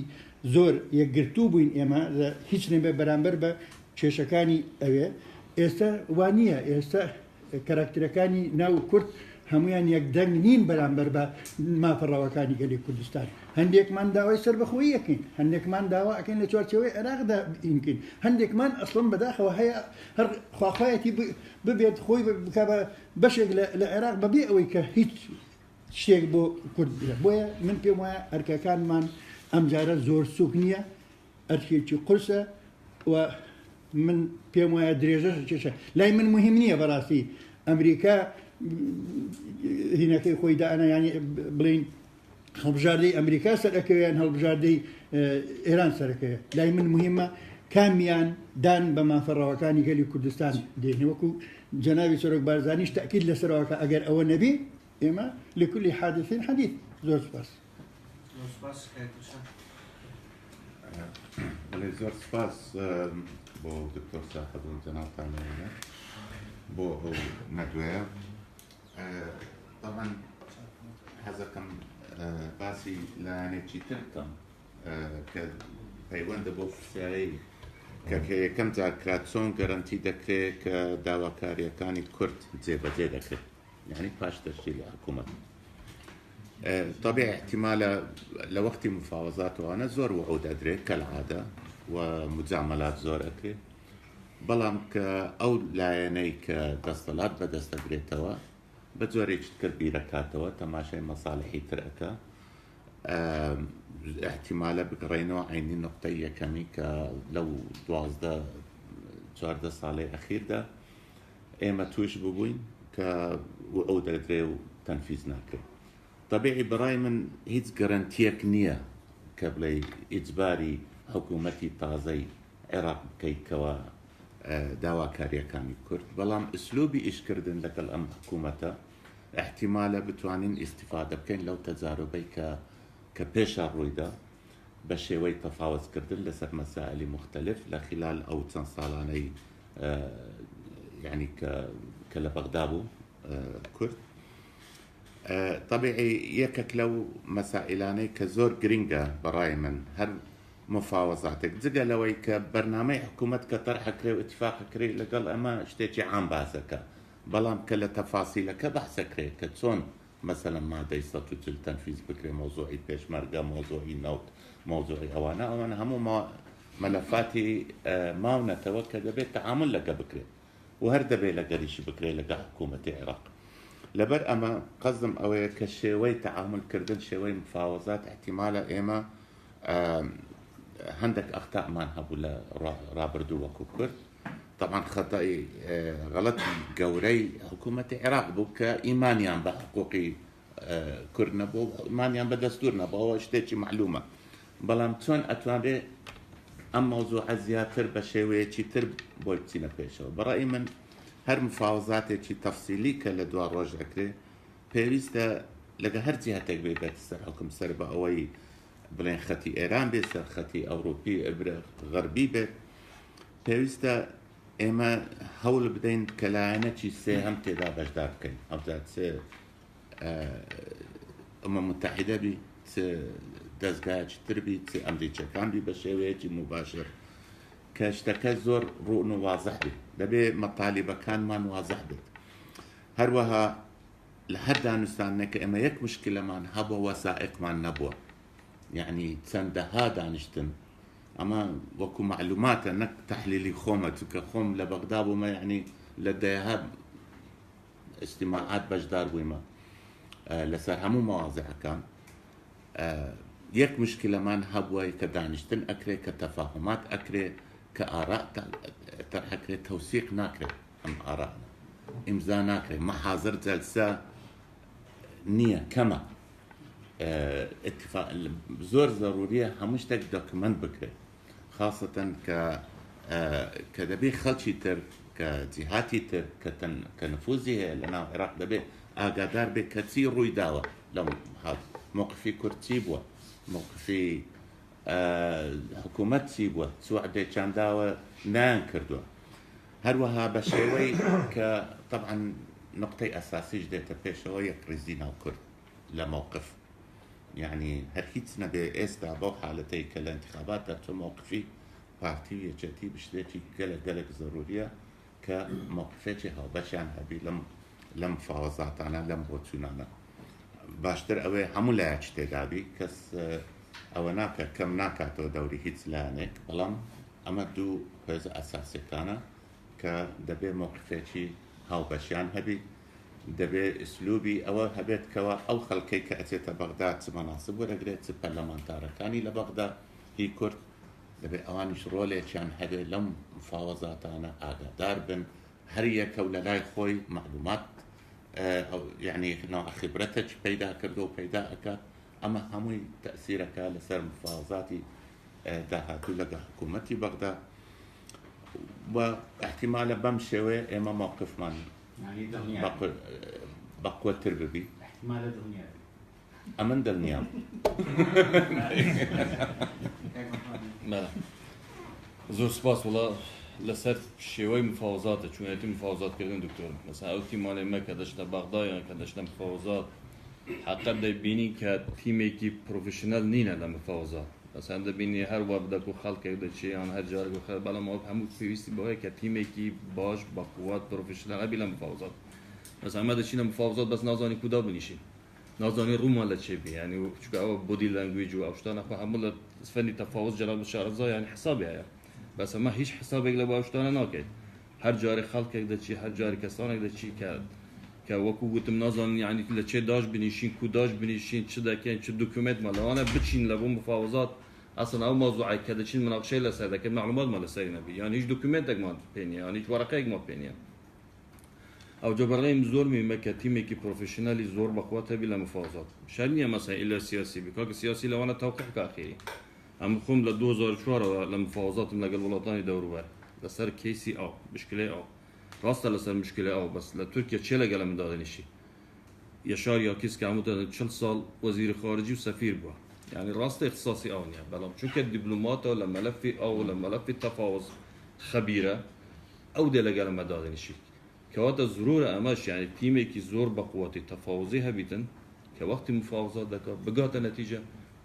زۆر یەکگرتوو بووین ئێمە هیچ نەبێ بەرامبەر بە کێشەکانی ئەوێ ئێستا وانە ئێستا کاراکتەرەکانی ناو کورد هەمویان یەکدەنگ نین بەرامبەر بە مافەڕەوەکانی گەلی کوردستان هەندێکمان داوای سەربەخۆیی یەکەین هەندێکمان داوا ئەەکەین لە چوارچەوەی عێراقدا ئینکەین هەندێکمان ئەسڵم بەداخەوە هەیە هەر خواخوایەتی ببێت خۆی بکە بە بەشێک لە عێراق بەبێ ئەوەی کە هیچ شتێک بۆ کورد بۆیە من پێم وایە ئەرکەکانمان ئەم جارە زۆر سوک نییە ئەرکێکی قورسە و من پێم وایە درێژەش کێشە لای من مهم نییە بەڕاستی ئەمریکا هینەکەی خۆی دانا ینی بڵین هەڵبژاردەی ئەمریکا سەرەکەویان هەڵبژاردەی ئێران سەرەکەوێ لای من مهمە کامیان دان بە مافەڕەوەکانی گەلی کوردستان دێنێ وەکو جەناوی سەرۆک بارزانیش تەکید لەسەرەوەکە ئەگەر ئەوە نەبی ئێمە لكل حادث حديث زۆر سپاس زۆر سپاس بۆ دکتۆر ساحب و جەنابتانەوە بۆ ئەو نەدوێە طبعا حەزەکەم باسی لایەنێکی تر بکەم کە پەیوەندە بۆ پرسیارەی کە یەکەم جار کرات چۆن گەرانتی دەکرێت کە داواکاریەکانی کورد جێبەجێ دەکرێت يعني باش تشكيل الحكومة طبيعي احتمال لوقت مفاوضات وانا زور وعود ادري كالعاده ومجاملات زور اكري بلام او لايني كدستلات بدست ادريتوا بزوري تكربي ركاتوا تماشي مصالحي تركا احتمال بقرينو عيني نقطيه كمي لو دوازده جارده صالح اخير ده ايما توش بوين كوعود ادري وتنفيذ ناكر طبيعي براي من هيز جرانتيك نية كبلي إجباري حكومتي تازي عراق كي كوا داوا كاريا كامي كرد بلام اسلوبي ايش كردن لك الام حكومته احتماله بتوانين استفادة بكين لو تجاربي كبيشا رويدا بشيوي تفاوز كردن لسر مسائل مختلف لخلال او تنصالاني يعني كلا بغدابو كرد طبيعي يكك لو مسائلاني كزور جرينجا براي من هر مفاوضاتك زقا لوي كبرنامج حكومتك طرح كري واتفاق كري لقال اما اشتيتي عام باسك بلام كلا تفاصيلك بحث كري كتسون مثلا ما ديستو التنفيذ بكري موضوعي بيشمرقه موضوعي نوت موضوعي اوانا همو ملفاتي ما نتوكل بيت تعامل لك بكري وهردا بي لقريش بكري لقى حكومة العراق لبر اما قصدم اوي كشوي تعامل كردن شوي مفاوضات احتمال ايما عندك اخطاء ما نهبوا رابردو وكو كرد طبعا خطأي غلط قوري حكومة العراق بوكا ايمانيا بحقوقي کورد نەبوو مانیان بە دەستور نەبەوە شتێکی معلومە بەڵام چۆن ئەتوانێ ئەم مەوزوعە زیاتر بە شێوەیەکی تر بۆی بچینە پێشەوە بەڕای من هەر مفاوزاتێکی تەفسیلی کە لە دوا ڕۆژ ئەکرێ پێویستە لەگە هەر جیهاتێک بێت سەر حکم سەر بە ئەوەی بڵێن خەتی ئێران بێت سەر خەتی ئەوروپی غەربی بێت پێویستە ئێمە هەوڵ بدەین کە لایەنەکی سێ هەم تێدا بەشدار بکەین ئەوزات چ ئەمە متحیدە بی چ دەستگایکی تر بی چ ئەمریکیەکان بی بە شێوەیەکی مباشر کە شتەکە زۆر ڕوون و وازەح بێت دەبێ مەطالیبەکانمان وازەح بێت هەروەها لە هەر دانوستانێکە ئێمە یەک مشکلەمان هەبووە وەسائقمان نەبووە یعنی چەندەها دانیشتن ئەمە وەکو معلوماتە نەک تەحلیلی خۆمە چونکە خۆم لە بەغدا بوومە یعنی لە دەیەها ئیجتیماعات بەشدار بوویمە لەسەر هەموو مەواضیعەکان یەک مشکلەمان هەبووە کە دانیشتن ئەکرێت کە تەفاهمات ئەکرێت کە ئاراء تەرحەکرێت تەوسیق ناکرێت ئەم ئاراء ئیمزا ناکرێت مەحاضر جەلسە نییە کەمە زۆر ضروریە هەموو شتێک دۆکمنت بکرێت خاصەتەن کە دەبێت خەڵکی تر کە جیهاتی تر کە نفوزی هەیە لە ناو عێراق دەبێت ئاگادار بێت کە چی ڕووی داوە لەم موقفی کورد چی بووە موقفی حکوومەت چی بووە سوعدێک چانداوە نان کردووە هەروەها بە شێوەی کە طبعا نقطەی ئەساسیش دێتە پێشەوە یەک ڕێزی ناو کورد لە موقف يعني هەر هیچ نەبێ ئێستا بەو حالەتەی کە لە انتخاباتە تۆ موقفی پارتی و یەکێتی بشتێکی گەلێک ضروریە کە موقفێکی هاوبەشیان هەبی لەم مفاوەزاتانە لەم بۆچوونانە باشتر ئەوەی هەموو لایەک تێدابی کەس ئەوە ناکە کەم ناکاتەوە دەوری هیچ لایەنێک بەڵام ئەمە دوو هێز ئەساسیەکانە کە دەبێ موقفێکی هاوبەشیان هەبی دەبێ ئسلوبی ئەوە هەبێت کەەوە ئەو خەڵکەی کە ئەچێتە بەغدا چ مەناسب وەرەگرێت چ پەرلەمانتارەکانی لە بەغدا هی کورد دەبێ ئەوانیش ڕۆلێکیان هەبێت لەم مفاوەزاتانە ئاگادار بن هەر یەکە و لە لای خۆی معلومات یعنی خبرەتێک پەیدا کردو و پەیدا ئەکات ئەمە هەمووی تەئسیرەکە لەسەر مفاوەزاتی داهاتوو لەگە حکوومەتی بەغدا و احتیمالە بەم شێوەیە ئێمە موقفمان بەقوەتر ببی ئەمن دڵنیام زۆر سپاس وڵا لەسەر شێوەی مفاوەزاتە چونەتی مفاوەزاتکردن دکتۆر مەسا ئەو تیمانەی مە کە دەچنە بەغدایان کە دەچنە مفاوەزات حەقەت دەبینی کە تیمێکی پرۆفشنەل نینە لە مفاوەزات ئەسان دەبینی هەروە بدەک و خەڵکێک دەچیان هەر جارێک و بەڵام ئەو هەموو پێویستی بەوەیە کە تیمێکی باش بە قووات پرۆفشنەل هەبی لە مفاوەزات بەس ئەمە دەچینە مفاوەزات بەس نازانی کودا بنیشین نازانی ڕوومان لە چێ بی ینی چکە ئەوە بۆدی لەنگویج و ئەو شتانە خۆ هەموو لە فەنی تەفاوت جەناب شارەزا یانی حسابی هەیە بەس ئەمە هیچ حسابێک لە باو شتانە ناکەیت هەر جارێک خەڵکێک دەچی هەر جارێک کەسانێک دەچی کە وەکو گوتم نازانین یعنی لە چێ داش بنیشین کوداش بنیشین چ دەکەین چ دوکومنتمە لەوانە بچین لە بۆ مفاوەزات ئەسڵ ئەو مۆزوعی کە دەچین مناقشەی لەسەر دەکەین معلوماتمان لەسەری نەبی یان هیچ دوکومنتێکمان پێ نییە یان هیچ وەرەقەیەکمان پێ نییە ئەو جۆبەڕێم زۆر میمە کە تیمێکی پرۆفشنەلی زۆر بەخوات هەبی لە مفاوەزات شەر نییە مەسائلە سیاسی بکە کە سیاسی لەوانە تەوقیع کاخیری ئەم خۆم لە 2004ەوە لە مفاوەزاتم لەگەڵ وڵاتانی دەوروبەر لەسەر کەیسی ئەو مشکلەی ئەو ڕاستە لەسەر مشکلەی ئەو بەس لە تورکیا چێ لەگەڵە مندادنیشی یەشار یاکیس کە هەموو 40 ساڵ وەزیری خارجی و سەفیر بووە يعني ڕاستە اختصاصی ئەو نییە بەڵام چونکە دیبلۆماتەوە لە مەلەفی ئەو لە مەلەفی تەفاوز خەبیرە ئەو دێ لەگەڵە مەدادنیشی کەواتە زرورە ئەمەش یعنی تیمێکی زۆر بە قووەتی تەفاوزی هەبیتن کە وەختی مفاوزات دەکات بگاتە نەتیجە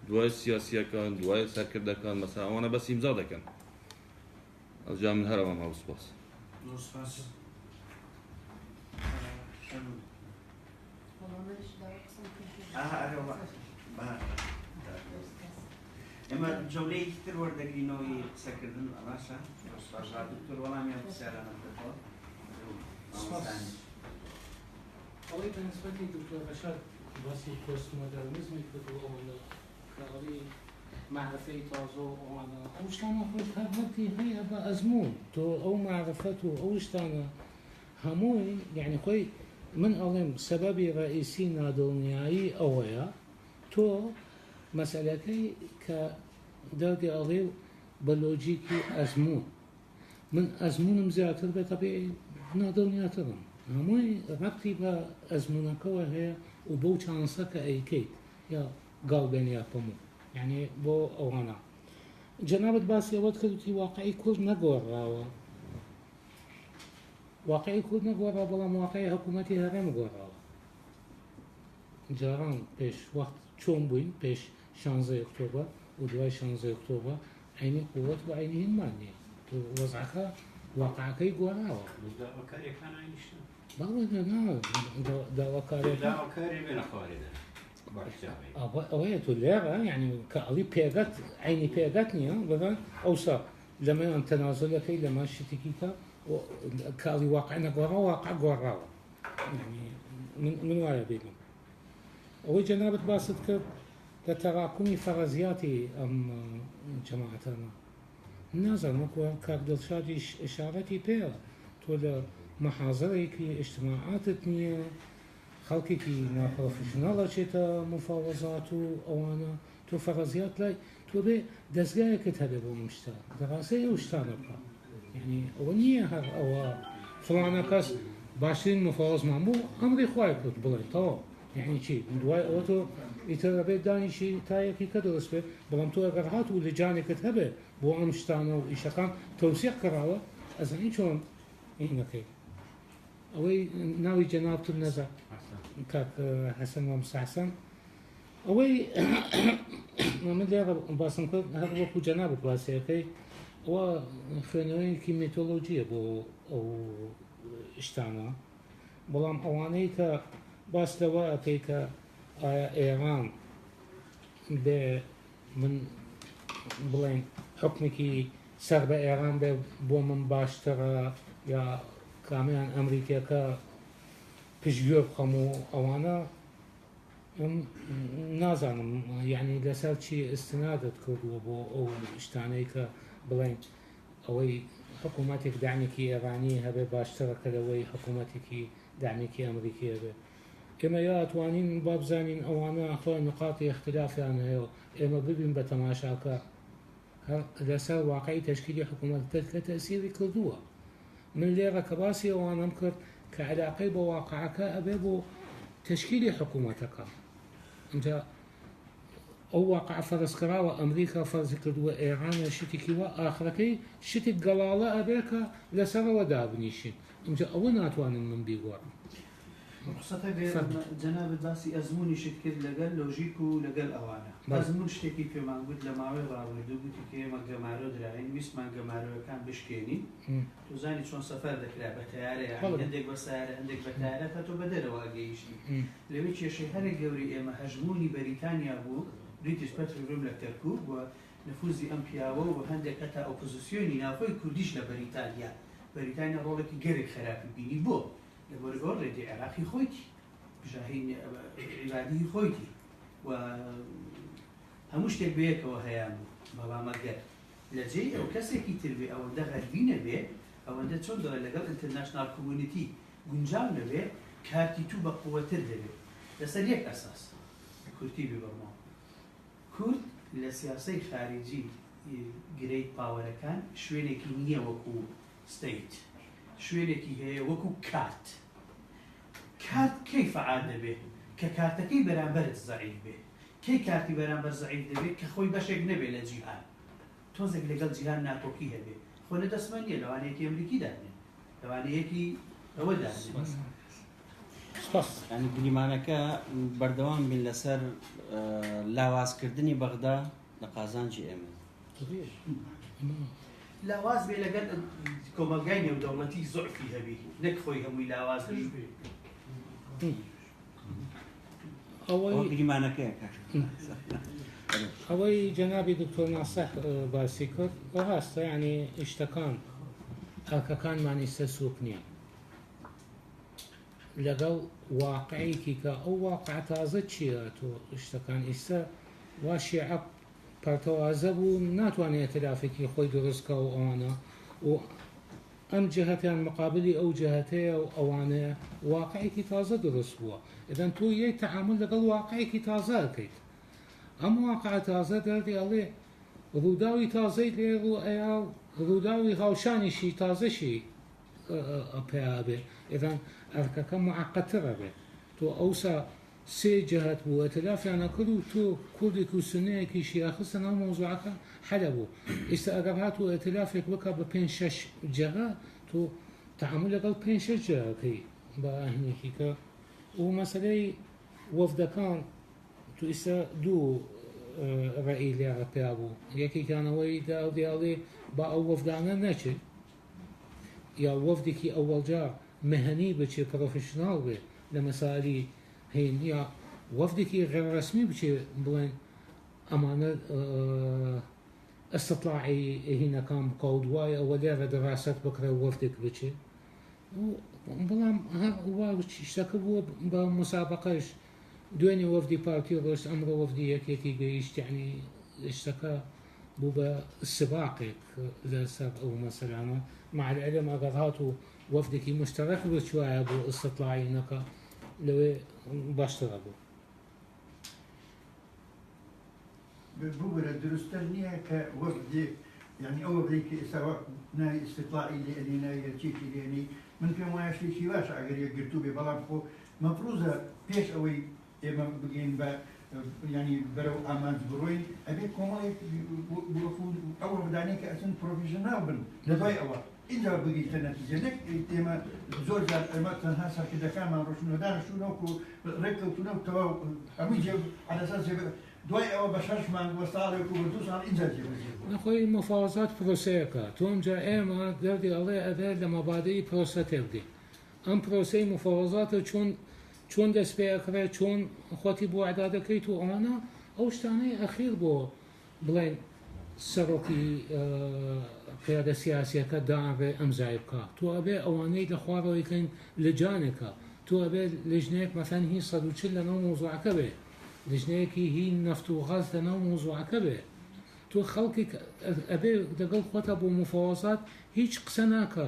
دوای سیاسیەکان دوای سەرکردەکان مەسەلا ئەوانە بەس ئیمزا دەکەن ئەوجا من هەرەوەم هەوو سپاس ئێمە جەولەی تر وەردەگرینەوەی قسەکردن ئەماشە دکتۆر وەڵامیان پرسیارانە بدەتەوە ئەوەی بەنسبەتی دکتۆر بەشار باسی پۆستمۆدەرنیزمی کردووە کەڵی معرفەی تازە و ئەوانە ئەو شتانە خۆی هەرتی هەیە بە ئەزموون تۆ ئەو معرفەت و ئەو شتانە هەمووی یعنی خۆی من ئەڵێم سەبەبی ڕئیسی نادڵنیایی ئەوەیە تۆ مەسەلەکەی کە دەردی ئەڵێ بە لۆجیکی ئەزمون من ئەزمونم زیاتر بێتە بێ نادڵنیاترم هەمووی ڕەبتی بە ئەزمونەکەەوە هەیە و بەو چانسە کە ئەیکەیت یا گاڵبێنیا هەموو یعنی بۆ ئەوانە جەنابەت باسی ئەوەت کردوتی واقعی کورد نەگۆڕاوە واقعی کورد نەگۆڕا بەڵام واقعی حکوومەتی هەرێم گۆڕاوە جاران پێش وەخت چۆن بووین پێش 16 ئۆکتۆبر و دوای 16 ئۆکتۆبر عینی قووەت بە عینی هینمان نییە وەزعەکە واقعەکەی گۆڕاوە ئەوەیە تو لێرە یعنی کە ئەڵی پێگەت عینی پێگەت نییە بەڵام ئەوسا لەمەیان تەنازلەکەی لەمە شتێکی کە کاڵی واقع نەگۆڕاوە واقع گۆڕاوە من وایە بێنم ئەوەی جەنابەت باست کرد لە تەراکمی فەرەزیاتی ئەم جەماعەتانە نازانم وەکو کاک دڵشادیش ئشارەتی پێە تۆ لە مەحازەرێکی ئیجتیماعاتت نییە خەڵکێکی ناپرۆفشناڵە چێتە مفاوەزات و ئەوانە تۆ فەرەزیات لای تۆ بێ دەستگایەکت هەبێ بۆ مشتا دەڕاستەی ئەو شتانە بکە یعنی ئەوە نییە هەر ئەوە فڵانە کەس باشترین مفاوەزمان بوو ئەمری خوای کرد بڵێ تەواو یعنی چی دوای ئەوە تۆ ئیتر دەبێت دانیشی تایەکی کە دەست بێت بەڵام تۆ ئەگەر هات و لجانێکت هەبێ بۆ ئەم شتانە و ئیشەکان تەوسیق کراوە ئەزانی چۆن ئینەکەی ئەوەی ناوی جەنابتم نەزا کاک حەسەن و مستەحسەن ئەوەی من لێرە باسم کرد هەر وەکو جەنابەت باسیەکەی ئەوە خوێنەوەیەکی میتۆلۆجیە بۆ ئەو شتانە بەڵام ئەوانەی کە باس لەوە ئەەکەی کە ئایا ئێران بێ من بڵێن حکمێکی سەر بە ئێران بێ بۆ من باشترە یا کامیان ئەمریکیەکە پشتگوێ بخەم و ئەوانە نازانم یعنی لەسەر چی ئستنادت کردووە بۆ ئەو شتانەی کە بڵێن ئەوەی حکوومەتێک دامێکی ئێرانی هەبێ باشترە کە لەوەی حکوومەتێکی دامێکی ئەمریکی هەبێ ئێمە یا ئەتوانین با بزانین ئەوانە خۆ نقاتی اختلافیان هەیە ئێمە ببین بە تەماشاکە لەسەر واقعی تشکیلی حکوومەت کە تەسیری کردووە من لێرە کە باسی ئەوانم کرد کە علاقەی بە واقعەکە ئەبێ بۆ تشکیلی حکوومەتەکە اینجا ئەو واقع فەرزکراوە ئەمریکا فەرزی کردووە ئێرانە شتێکی وە ئاخرەکەی شتێک گەڵاڵە ئەبێ کە لەسەرەوە دابنیشین اینجا ئەوە ناتوانن من بیگۆڕم جەنابەت باسی ئەزمموی شت کرد لەگەل لۆژیک و لەگەل ئەوانە ئەزممون شتێکی پێمان گوت لە ماوەی ڕاوردوو گوتی کە ئێمە گەمارۆ دراین ویسمان گەمارۆەکان بشکێنین توزانی چۆن سەفەر دەکرا بە تیارەیە هەندێک بە سیارە هەندێک بە تیارە تا تۆ بە دەرەوە گەیشتی لەوەی کێشەی هەرێک گەوری ئێمە هەژمونی بەریتانیا بوو بریتیش پەترۆلیۆم لە کەرکووک بووە نفوزی ئەم پیاوە و هەندێک هەتا ئۆپۆزیسیۆنی ناوخۆی کوردیش لە بەریتانیا ڕۆڵێکی گەرێک خراپی بینی بۆ لەبەرگۆڕ ڕێتی عێراقی خۆیتی بژاهین عیبادی خۆیتی و هەموو شتێک بەیەکەوە هەیە بوو بەڵام ئەگەر لە جێی ئەو کەسێکی تر بێ ئەوەندە غەربی نەبێ ئەوەندە چۆن دەوە لەگەڵ ئینتەرناشنال کۆمیونیتی گونجاو نەبێ کارتی تو بە قووەتر دەبێت لەسەر یەک ئەساس کورتی بێ بەڕماوە کورد لە سیاسەی خارجی گرەی پاوەرەکان شوێنێکی نییە وەکو ستەیت شوێنێکی هەیە وەکو کات کەی فعال دەبێت کە کارتەکەی بەرامبەرت زەعیف بێ کەی کارتی بەرامبەر زەعیف دەبێت کە خۆی بەشێک نەبێت لە جیهان تۆزێک لەگەڵ جیهان ناتۆکی هەبێ خۆ لە دەستمان نیە لەوانەیەکی ئەمریکی دانێن لەوانەیەکی ئەوە دانێن ینی گریمانەکە بەردەوام بین لەسەر لاوازکردنی بەغدا لە قازانجی ئێمە لاواز بێ لەگەر کۆمەلگای نێودەوڵەتی زۆعفی هەبی نەک خۆی هەمووی لاواز بێ گریمانەکەی ئەوەی جەنابی دکتۆر ناسەح باسی کرد ڕاستە یعنی شتەکان ئەرکەکانمان ئێستا سووک نییە لەگەڵ واقعەیەکی کە ئەو واقع تازە چییە تۆ شتەکان ئێستا وا شیعە پەرتەوازە بوو ناتوانێت تلافێکی خۆی دروستکە و ئەوانە و ئەم جهتیان مقابلی ئەو جهتەیە و ئەوانەیە واقعێکی تازە دروست بووە ئەدەن تۆ یەک تەعامل لەگەڵ واقعێکی تازە دەکەیت ئەم واقع تازە دەردی ئەڵێ ڕووداوی تازەی لێ ئەیا ڕووداوی هاوشانیشی تازەشی پێیا بێ ئێدان ئەرکەکە معقەترە بێ تۆ ئەوسا سێ جهت بوو ئەتلافیانە کرد و تۆ کوردێک و سنەیەکی شیاخستە ناو مۆزوعەکە حەلە بوو ئێستا ئەگەر هاتوو ئەتلافێک بکە بە 5-6 جهە تۆ تعامل لەگەڵ 5-6 جهەکەی بە ئاهینێکی کە و مەسەلەی وەفدەکان تو ئێستا دوو ڕێی لێرە پێیا بوو یەکێکیانەوەی داڵێ با ئەو وەفدانە نەچێت یا وەفدێکی ئەوەڵجار مەهەنی بچێ پرۆفشناڵ بێ لە مەسالی هین یا وەفدێکی غێرڕەسمی بچێ بڵێن ئەمانە ئەستطلاعی هینەکان بکە و دوای ئەوە لێرە دەڕاست بکرێ وەفدێک بچێ بەڵام شتەکە بووە بە مسابقەش دوێنێ وەفدی پارتی ڕۆژ ئەمڕۆ وەفدی یەکێکی گەیشت یعنی شتەکە بوو بە سباقێک لەسەر ئەو مەسەلانە مع العلم ئەگەر هات و وەفدێکی مشترەک بچوایە بۆ ئستطلاعینەکە لەوێ باشترە بوو بوبرە دروستتر نییە کە وەفدێک يعني ئەوە بڵێکی ئێستا ناوی استطلاعی لێنی ناوی چێکی لێنی من پێم وایە شتێکی باشە ئەگەر یەکگرتوو بێ بەڵام خۆ مەفروزە پێش ئەوەی ئێمە بگەین بە ینی بەرەو ئامانج بڕۆین ئەبێ کۆمەڵێک ئەوە بدانێت کە ئەچن پرۆفیژناڵ بن لەدوای ئەوە اینجا بگەیتە نەتیجە نەک ئێمە زۆر جار ئەمە تەنها سەرکردەکانمان ڕۆشنەدانشتونەوەکو ڕێککەوتونە و تەواو هەمووی جێ عەلەساس دوای ئەوە بە 6 مانگ وە ساڵێک و بە 2 ساڵ اینجا جێبەجێ نەخۆی مفاوەزات پرۆسەیەکە تۆ ئەمجا ئێمە دەردی ئەڵێ ئەبێت لە مەبادەی پرۆسە تێبگەین ئەم پرۆسەی مفاوەزاتە چۆن دەست پێەکرێت چۆن خۆتی بۆ عەدا دەکەیت و ئەوانە ئەو شتانەی ئەخیر بۆ بڵێن سەرۆکی پیادە سیاسیەکە داڕێ ئەمزای بکە تۆ ئەبێ ئەوانەی لە خوارەوەیکەین لە جانێکە تۆ ئەبێ لەژنەیەک مەسەن هی 140 لەناو مۆزوعەکە بێ لژنەیەکی هی نەفت و غاز لەناو مۆزوعەکە بێ تۆ خەڵکی ئەبێ دەگەڵ خۆتە بۆ مفاوەزات هیچ قسە ناکە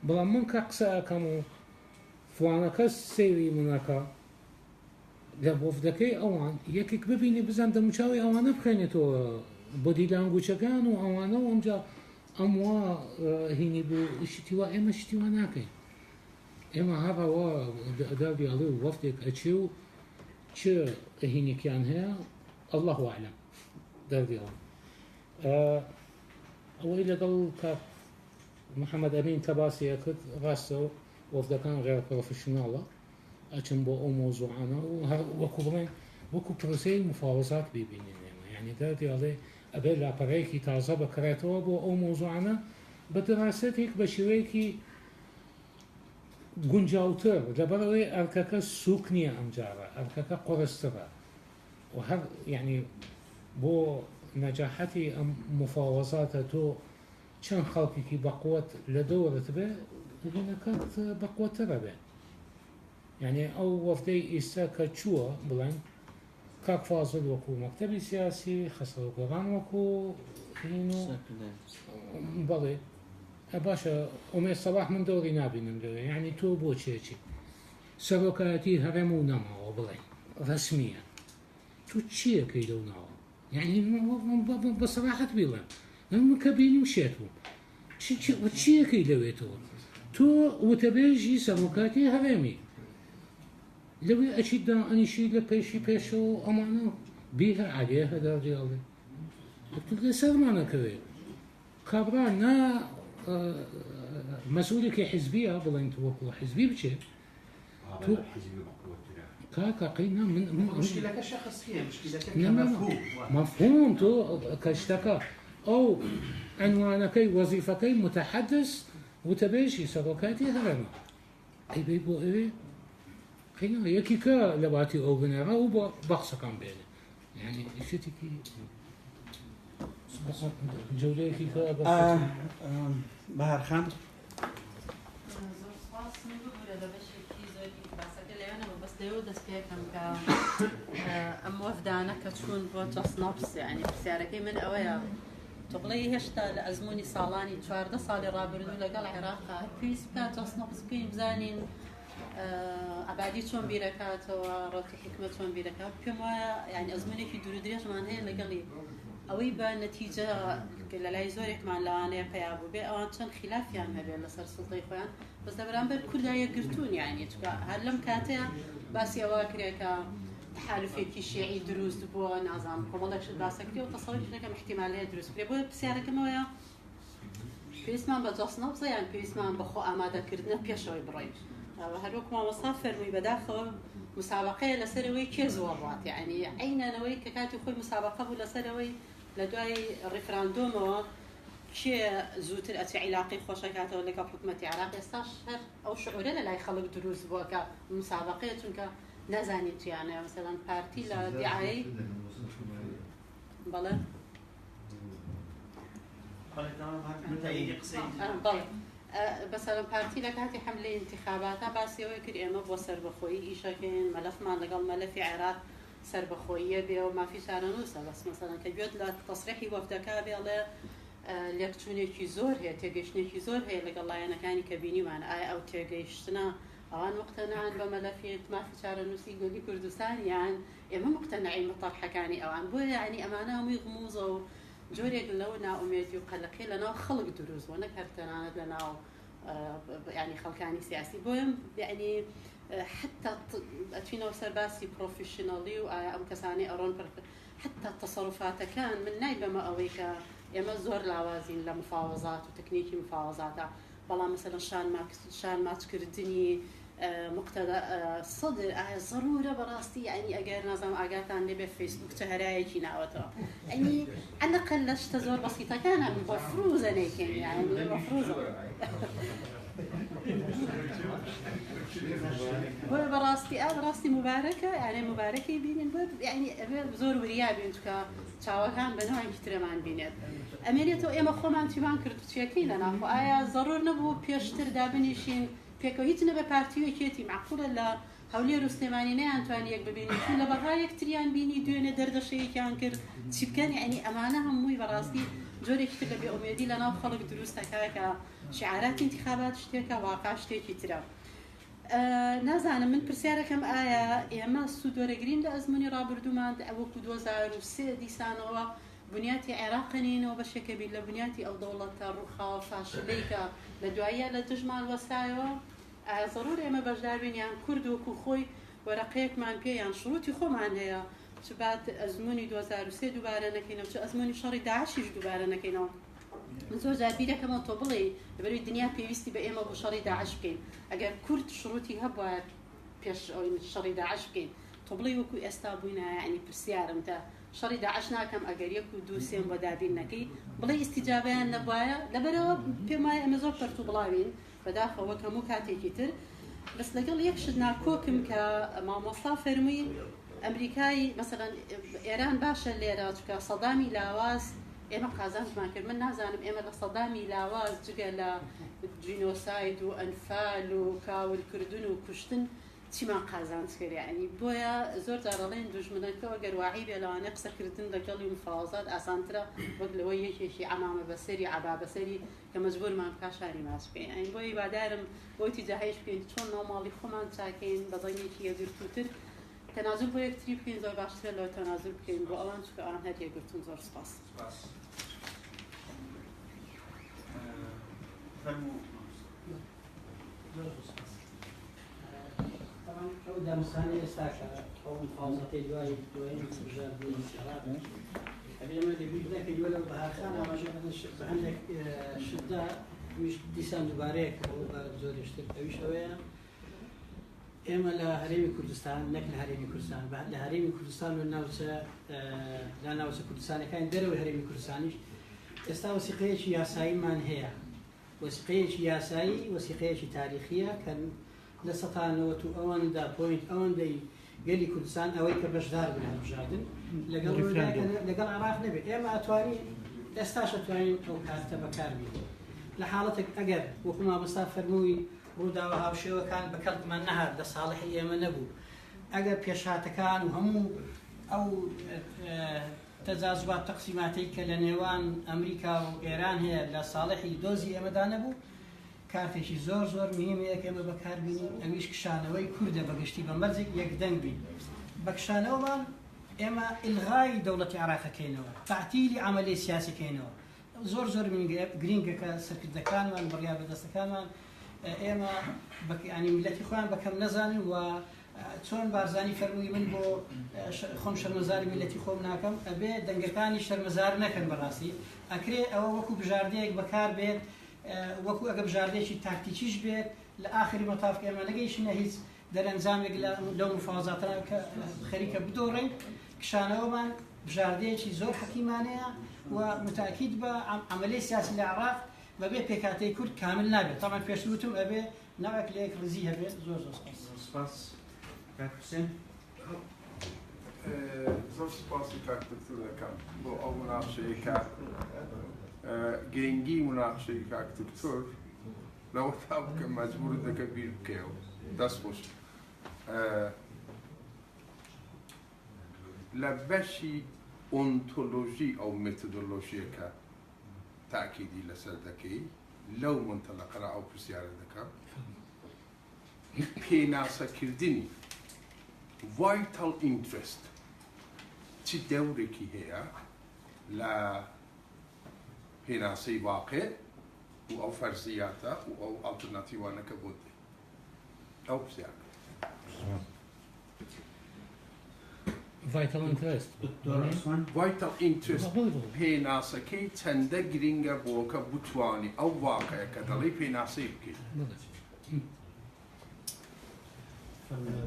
بەڵام من کە قسە ئەەکەم و فوانەکە سەیری منەکە لە وەفدەکەی ئەوان یەکێک ببینی بزان دەموچاوی ئەوانە بخێنێتەوە بۆ دیلانگوچەکان و ئەوانە و ئەمجا ئەموا هینی بوو شتیوە ئێمە شتیوە ناکەین ئێمە هەڕەوە داوی ئەڵێ و وەفتێک ئەچێ و چ هینێکیان هەیە الله ئەعلەم دەردیەوە ئەوەی لەگەڵ کاک محەممەد ئەمین تەباسیە کرد ڕاستەوە وەفدەکان غێر پرۆفشناڵە ئەچن بۆ ئەو مۆزوعانە و وەکو بڵێن وەکو پرۆسەی مفاوەزات ببینین ئێمە یعنی دەردی ئەڵێ ئەبێ لاپەڕەیەکی تازە بکرێتەوە بۆ ئەو مۆزوعانە بە دراستێک بە شێوەیەکی گونجاوتر لەبەرەوەی ئەرکەکە سووک نییە ئەمجارە ئەرکەکە قۆرسترە و هەر یعنی بۆ نەجاحەتی ئەم مفاوەزاتە تۆ چەند خەڵکێکی بەقوت لە دەوەرت بێ هینەکەت بەقوترە بێ یعنی ئەو وەفتەی ئێستا کە چووە بڵێن کاک فازڵ وەکو مەکتەبی سیاسی خەسەرگۆڕان وەکو بەڵێ باشە ئۆمێ سەباح من دەوری نابینم لەوێ یعنی تۆ بۆ چێکی سەرۆکایەتی هەرێم و نەماوە بڵێ ڕەسمیە تۆ چیەکەی لەو ناوە یعنی بە سەراحەت بڵێم من کە بینی و شێت بوو چیەکەی لەوێتەوە تۆ وتەبێژی سەرۆکاتی هەرێمی لەوێ ئەچیتدا ئەنیشی لە پێشی پێشەوە ئەمانە بیهە عالێ هەداڕێڵێ لە سەرمانەکەوێ کابرا نا مەسئولێکی حیزبیە بڵێن وەکو حیزبی بچێ کاکەقینا مشکلەکە شەخصیە مەفهوم تۆ کە شتەکە ئەو عنوانەکەی وەزیفەکەی متەحەدث وتەبێژی سەرۆکاتی هەرێمە ئەی بێ بۆ ئەوێ قینا یەکی کە لە باتی ئەو بنێڕە و بۆ بەخسەکان بێنێ یعنی شتێکی جەولەیەکی کە بەهارخان دەوێت دەست پێکەم کە ئەم وەفدانە کە چوون بۆ جەسنەبس یعنی پرسیارەکەی من ئەوەیە تۆڵی هێشتا لە ئەزمموی ساڵانی 14 ساڵی ڕابردوو لەگەڵ عێراقا پێویست بکات جەستنەفس بکەین بزانین ئابادی چۆن بیرەکاتەوە ڕۆتی حکمت چۆن بیرەکات پێم وایە یعنی ئەزممونێکی دوور درێژمان هەیە لەگەڵی ئەوەی بە نەتیجە لە لای زۆرێکمان لەوانەیە پیا بوو بێ ئەوان چەند خلافیان هەبێت لەسەر سڵتەی خۆیان بەس لە بەرامبەر کوردایە گرتوون یعنی چکە هەر لەم کاتەیە باسی ئەوە کرێکە تحالفێکی شیعی دروست بووە نازانم کۆمەڵێک باسەکری و تەسەڵێکەکەم احتیمالەیە دروست کرێ بۆیە پرسیارەکەمەوەیە پێویستمان بە جەستنەفس یان پێویستمان بەخۆ ئامادەکردنە پێشەوەی بڕۆین هەروەک مامۆستا فەرمووی بەداخەوە مسابقەیە لەسەرەوەی کێ زۆڕات یعنی عینەنەوەی کە کاتی خۆی مسابقە بوو لەسەرەوەی لە دوای ڕیفراندۆمەوە کێ زووتر ئەچی عیلاقی خۆشەکاتەوە لەگەڵ حکومەتی عێراق ئێستاش هەر ئەو شعورە لە لای خەڵک دروست بووە کە مسابقەیە چونکە نازانی تویانە مثلا پارتی لە دیعایی بەڵێ بەسەر پارتی لە کاتی حملەی انتخاباتە باسیەوەی کرد ئێمە بۆ سەربەخۆیی ئیشەکەین مەلەفمان لەگەڵ مەلەفی عێراق سەربەخۆییە بێ و مافی چارەنووسە بەس مەسەڵەن کە گوێت لە تەسریحی وەفدەکە بێڵێ لێکچوونێکی زۆر هەیە تێگەیشتێکی زۆر هەیە لەگەڵ لایەنەکانی کە بینیمان ئایا ئەو تێگەیشتنە ئەوان مقتەنعن بە مەلەفێت مافی چارەنووسی گۆلی کوردستان یان ئێمە مقتەنعین بە تەرحەکانی ئەوان بۆیە یعنی ئەمانە هەمووی غموزە و جۆرێک لەو ناومێدی و قەلەقی لەناو خەڵک دروست بووە نەک هەر تەنانەت لەناو يعني خەڵکانی سیاسی بۆیە يعني حتى ئەتوینەوە سەر باسی پرۆفیشنەڵی و ئایا ئەم کەسانی ئەڕۆن حتى تەسەڕوفاتەکان من نای بەمە ئەوەی کە ئێمە زۆر لاوازین لە مفاوەزات و تەکنیکی مفاوەزاتە بەڵام مثلا شان ماچکردنی مقتەدا سەدر ئایا ضرورە بەڕاستی یعنی ئەگەر نازانم ئاگاتان لێبێ فەیسبوک چهەرایەکی ناوەتەوە ئەنی ئەنەقل لە شتە زۆر بەسیتەکانە مەفروزە نەیکەین یعنی مەفروزە بۆیە بەڕاستی مبارەکە یعنی مبارەکەی بینین بۆ یعنی زۆر وریا بین چکە چاوەکان بەنەوەیەکی ترەمان بینێت ئەمێنێتەوە ئێمە خۆمان چیمان کرد چیەکەی لەناخۆ ئایا ضرور نەبوو پێشتر دابنیشین پێکەوە هیچ نەبێ پارتیوەکێتی معقولە لە هەولێر و سلێمانی نەیانتوانی یەک ببینین چون لە بەغا یەکتریان بینی دوێنێ دەردەشەیەکیان کرد چی بکەن یعنی ئەمانە هەمووی بەڕاستی جۆرێکی تر لە بێئومێدی لەناو خەڵک دروستەکە کە شعارات انتخابات شتێکە واقع شتێکی ترە نازانم من پرسیارەکەم ئایا ئێمە سوودوەرەگرین لە ئەزمموی ڕابردوومان وەکو 2003 دیسانەوە بنیاتی عێراقنینەوە بەشێکە بین لە بنیاتی ئەو دەوڵەتە ڕووخاوە فاشلەی کە لە دواییە لە دژمان وەسایەوە ئایا ضرور ئێمە بەشدار بین یان کورد وەکو خۆی وەرەقەیەکمان پێ یان شروعی خۆمان هەیە چ بعد ئەزمموی 2003 دووبارە نەکەینەوە چ ئەزمموی شەڕی داعشیش دووبارە نەکەینەوە زۆر جار بیرەکەمەوە تۆ بڵێ لەبەروی دنیا پێویستی بە ئێمە بۆ شەڕی داعش بکەین ئەگەر کورد شروعی هەبووە پێش ئەوەی شەڕی داعش بکەین تۆ بڵێ وەکو ئێستا بووینە یعنی پرسیارم تا شەڕی داعش ناکەم ئەگەر یەک و دوو سێم بۆ دابین نەکەی بڵێ ئیستیجابەیان نەبوایە لەبەرەوە پێم وایە ئێمە زۆر پەرت و بڵاوین بەداخەوە هەموو کاتێکی تر بەس لەگەڵ یەک شت ناکۆکم کە مامۆستا فەرمووی ئەمریکای مثلا ئێران باشە لێرە چکە سەدامی لاواز ئێمە قازانجمان کرد من نازانم ئێمە لە سەدامی لاواز جگە لە جینۆساید و ئەنفال و کاولکردن و کوشتن چیمان قازانج کرد یعنی بۆیە زۆر جارەڵێن دوژمنەکەەوە گەرواعی بێ لەوانەیە قسەکردن لەگەڵی مفاوەزات ئاسانترە وەک لەوەی یەکێکی ئەمامە بەسەری عەبا بەسەری کە مەجبورمان کاشاری ماچ بکەین ئەین بۆی وادارم بۆی تیجاهیش بکەین چۆن ناوماڵی خۆمان چاکەین بە دڵنیەکی یەکگرتووتر تەنازل بۆ یەکتری بکەین زۆر باشترە لەوە تەنازل بکەین بۆ ئەوان چکە ئەوان هەر یەکگرتوون زۆر سپاس ئەو دامستانی ئێستا کە ئەو مفاوزەتەی دوای بژاردنی عێراق ئەمە دەبی بدە کە دووە لەو بەهارخان ئاماژە بە هەندێک شتدا دیسان دووبارەیە کە زۆرشتر ئەویش ئەوەیە ئێمە لە هەرێمی کوردستان نەک لە هەرێمی کوردستان لە هەرێمی کوردستان و لا ناوچە کوردستانەکان دەرەوەی هەرێمی کوردستانیش ئێستا وەسیقەیەکی یاساییمان هەیە وەسیقەیەکی یاسایی وەسیقەیەکی تاریخیە کە لە سەتانەوە و ئەوەندا پۆینت ئەوەندەی گەلی کوردستان ئەوەی کە بەشدار بن هەڵبژاردن لەگەڵ عێراق نەبێت ئێمە ئەتوانین ئێستاش ئەتوانین ئەو کارتە بەکاربین لە حاڵەتێک ئەگەر وەکو مامۆستا فەرمووی ڕووداوە هاوشێوەکان بەکەڵمان نەهات لە ساڵحی ئێمە نەبوو ئەگەر پێشهاتەکان و هەموو ئەو تەجاوزات تەقسیماتەی کە لە نێوان ئەمریکا و ئێران هەیە لە ساڵحی دۆزی ئێمەدا نەبوو کارتێکی زۆر مهمەیە کە ئێمە بەکاربینین ئەویش کشانەوەی کوردە بەگشتی بە مەرجێک یەکدەنگ بین بە کشانەوەمان ئێمە ئیلغای دەوڵەتی عێراقەکەینەوە تعتیلی عەمەلی سیاسیکەینەوە زۆر گرینگە کە سەرکردەکانمان بڕیار بەدەستەکانمان ئێمە ینی میلەتی خۆیان بەکەم نەزانین و چۆن بارزانی فەرمووی من بۆ خۆم شەرمەزاری میلەتی خۆم ناکەم ئەبێ دەنگەکانی شەرمەزار نەکەن بەڕاستی ئەکرێ ئەوە وەکو بژاردەیەک بەکار بێت وەکو ئەگە بژاردەیەکی تاکتیکیش بێت لە ئاخری مەتاف کە ئێمە نەگەیشتنە هیچ دەرەنجامێک لەو مفاوزاتانە کە خەریکە بدۆڕین کشانەوەمان بژاردەیەکی زۆر حەکیمانەیە و متاکید بە عەمەلەی سیاسی لە عێراق بەبێ پێکاتەی کورد کامل نابێت تامان پێشوتم ئەبێ ناوێک لە یەک ڕزی هەبێت زۆر سپاس حسێن زۆر سپاسی کاک دکتۆر دەکەم بۆ ئەو مناقشەیە کە گرنگی مناقشەی کاک دکتۆر لەوە تا بکەم مەجبور دەکە بیر بکەیەوە دەست خۆش لە بەشی ئۆنتۆلۆژی ئەو مێتۆدۆلۆژیەکە تاکیدی لەسەر دەکەی لەو منتەلەقەرە ئەو پرسیارە دەکەم پێناسەکردنی vital interest چی دەورێکی هەیە لە پێناسەی واقع و ئەو فەرزیاتە و ئەو ئالتەرناتیڤانەکە بۆ دێ ئەو پرسیارە vital interest vital interest پێناسەکەی چەندە گرینگە بۆکە بتوانی ئەو واقعەیە کە دەڵێی پێناسەی بکەیت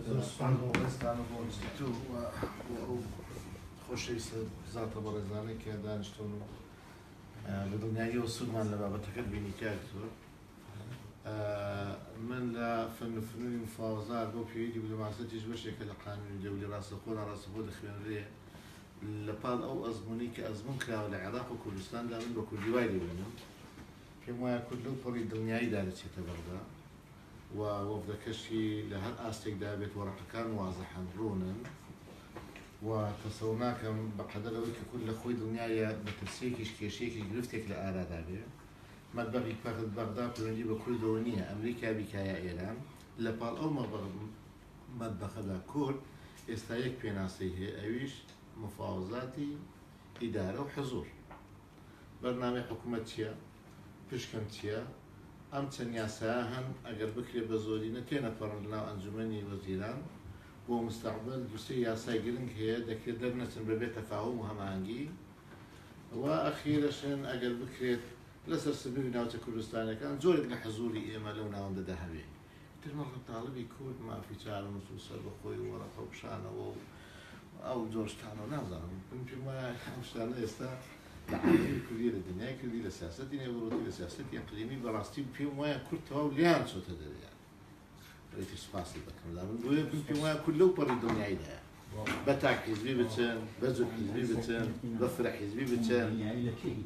زۆرسپان بۆ ڕێستانە بۆ ئینستیتو بۆ ئەو خۆشەویستە زاتە بە ڕێزانەی کە دانیشتون و لە دڵنیاییەوە سوودمان لە بابەتەکەت بینی کاکتۆر من لە فەنوفنووی مفاوزات بۆ پێویدی بلوماسەتیش بەشێکە لە قانونی دەولی ڕاستەخۆدا ڕاستەخۆ دەخوێنرێ لە پاڵ ئەو ئەزمونی کە ئەزمون کراوە لە عێراق و کوردستاندا من بە کوردی وای دەبێنم پێم وایە کورد لەو پەڕی دڵنیاییدا دەچێتە بەردا و وەفدەکەشی لە هەر ئاستێکدا بێت وەڕقەکان وازەحەن ڕوونن و تەسەوڕ ناکەم بەقەدەرەوەی کە کورد لە خۆی دڵنیایە بە ترسێکیش کێشەیەکی گرفتێک لە ئارادا بێ مەتبەقی پەخت بەغدا پەیوەندی بە کوردەوە نییە ئەمریکا بیکایە ئێران لە پاڵ ئەو مەتبەخەدا کورد ئێستا یەک پێناسەی هەیە ئەویش مفاوزاتی ئیدارە و حزور بەرنامەی حکوومەت چییە پشکم چییە ئەم چەند یاسایە هەن ئەگەر بکرێ بە زۆرینە تێنەپەڕن لەناو ئەنجومەنی وەزیران بۆ مستەقبل دووسێ یاسای گرنگ هەیە دەکرێت دەرنەچن بەبێت تەفاهم و هەماهەنگی و ئەخیرەشن ئەگەر بکرێت لەسەر سنووری ناوچە کوردستانەکان زۆرێک لە حەزوری ئێمە لەو ناوەندەدا هەبێ ترمەڵ تاڵبی کورد مافی چارە نووس سەر بەخۆی و وەرەقە و پیشانەوە و ئەو جۆشتانەوە نازانم پێم وایە ئەم شتانە ئێستا لە عالەمی کوردی لە دنیای کوردی لە سیاسەتی نێوەڕۆتی لە سیاسەتی ئەقلیمی بەڕاستی پێم وایە کورد تەواو لیان چۆتە دەریان ڕێتی سوپاسی دەکەم لا من بۆیە پێم وایە کورد لەو پەڕی دڵنیاییدایە بە تاک حیزبی بچن بە زۆر حیزبی بچن بە فرە حیزبی بچن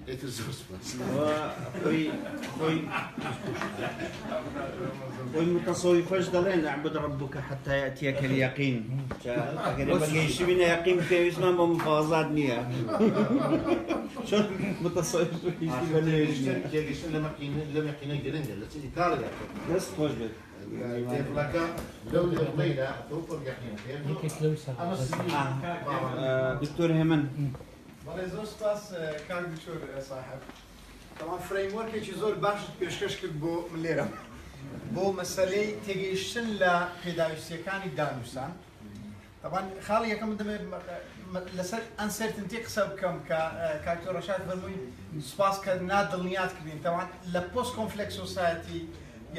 ئێتر زۆر سوپاس والمتصوف فاش دلين اعبد ربك حتى ياتيك اليقين بقي شي بينا يقين في اسمه بمفاوضات نيه شو متصوف لم يقين جرينجا التي كارجا بس توجد لك دولة قليلة توفر يقين دكتور هيمن زۆر سپاس کاک دکتۆر صاحب طبعا فریم ورکێکی زۆر باشت پێشکەش کرد بۆ من لێرە بۆ مەسەلەی تێگەیشتن لە پێداویستیەکانی دانووسان طبعا خاڵی یەکەم دەمێت لەسەر ئەنسەرتنتی قسە بکەم کە کاکتۆر ڕەشاد فەرمووی سپاس کە نادڵنیات کردین طبعا لە پۆست کۆنفلێکس سۆسایەتی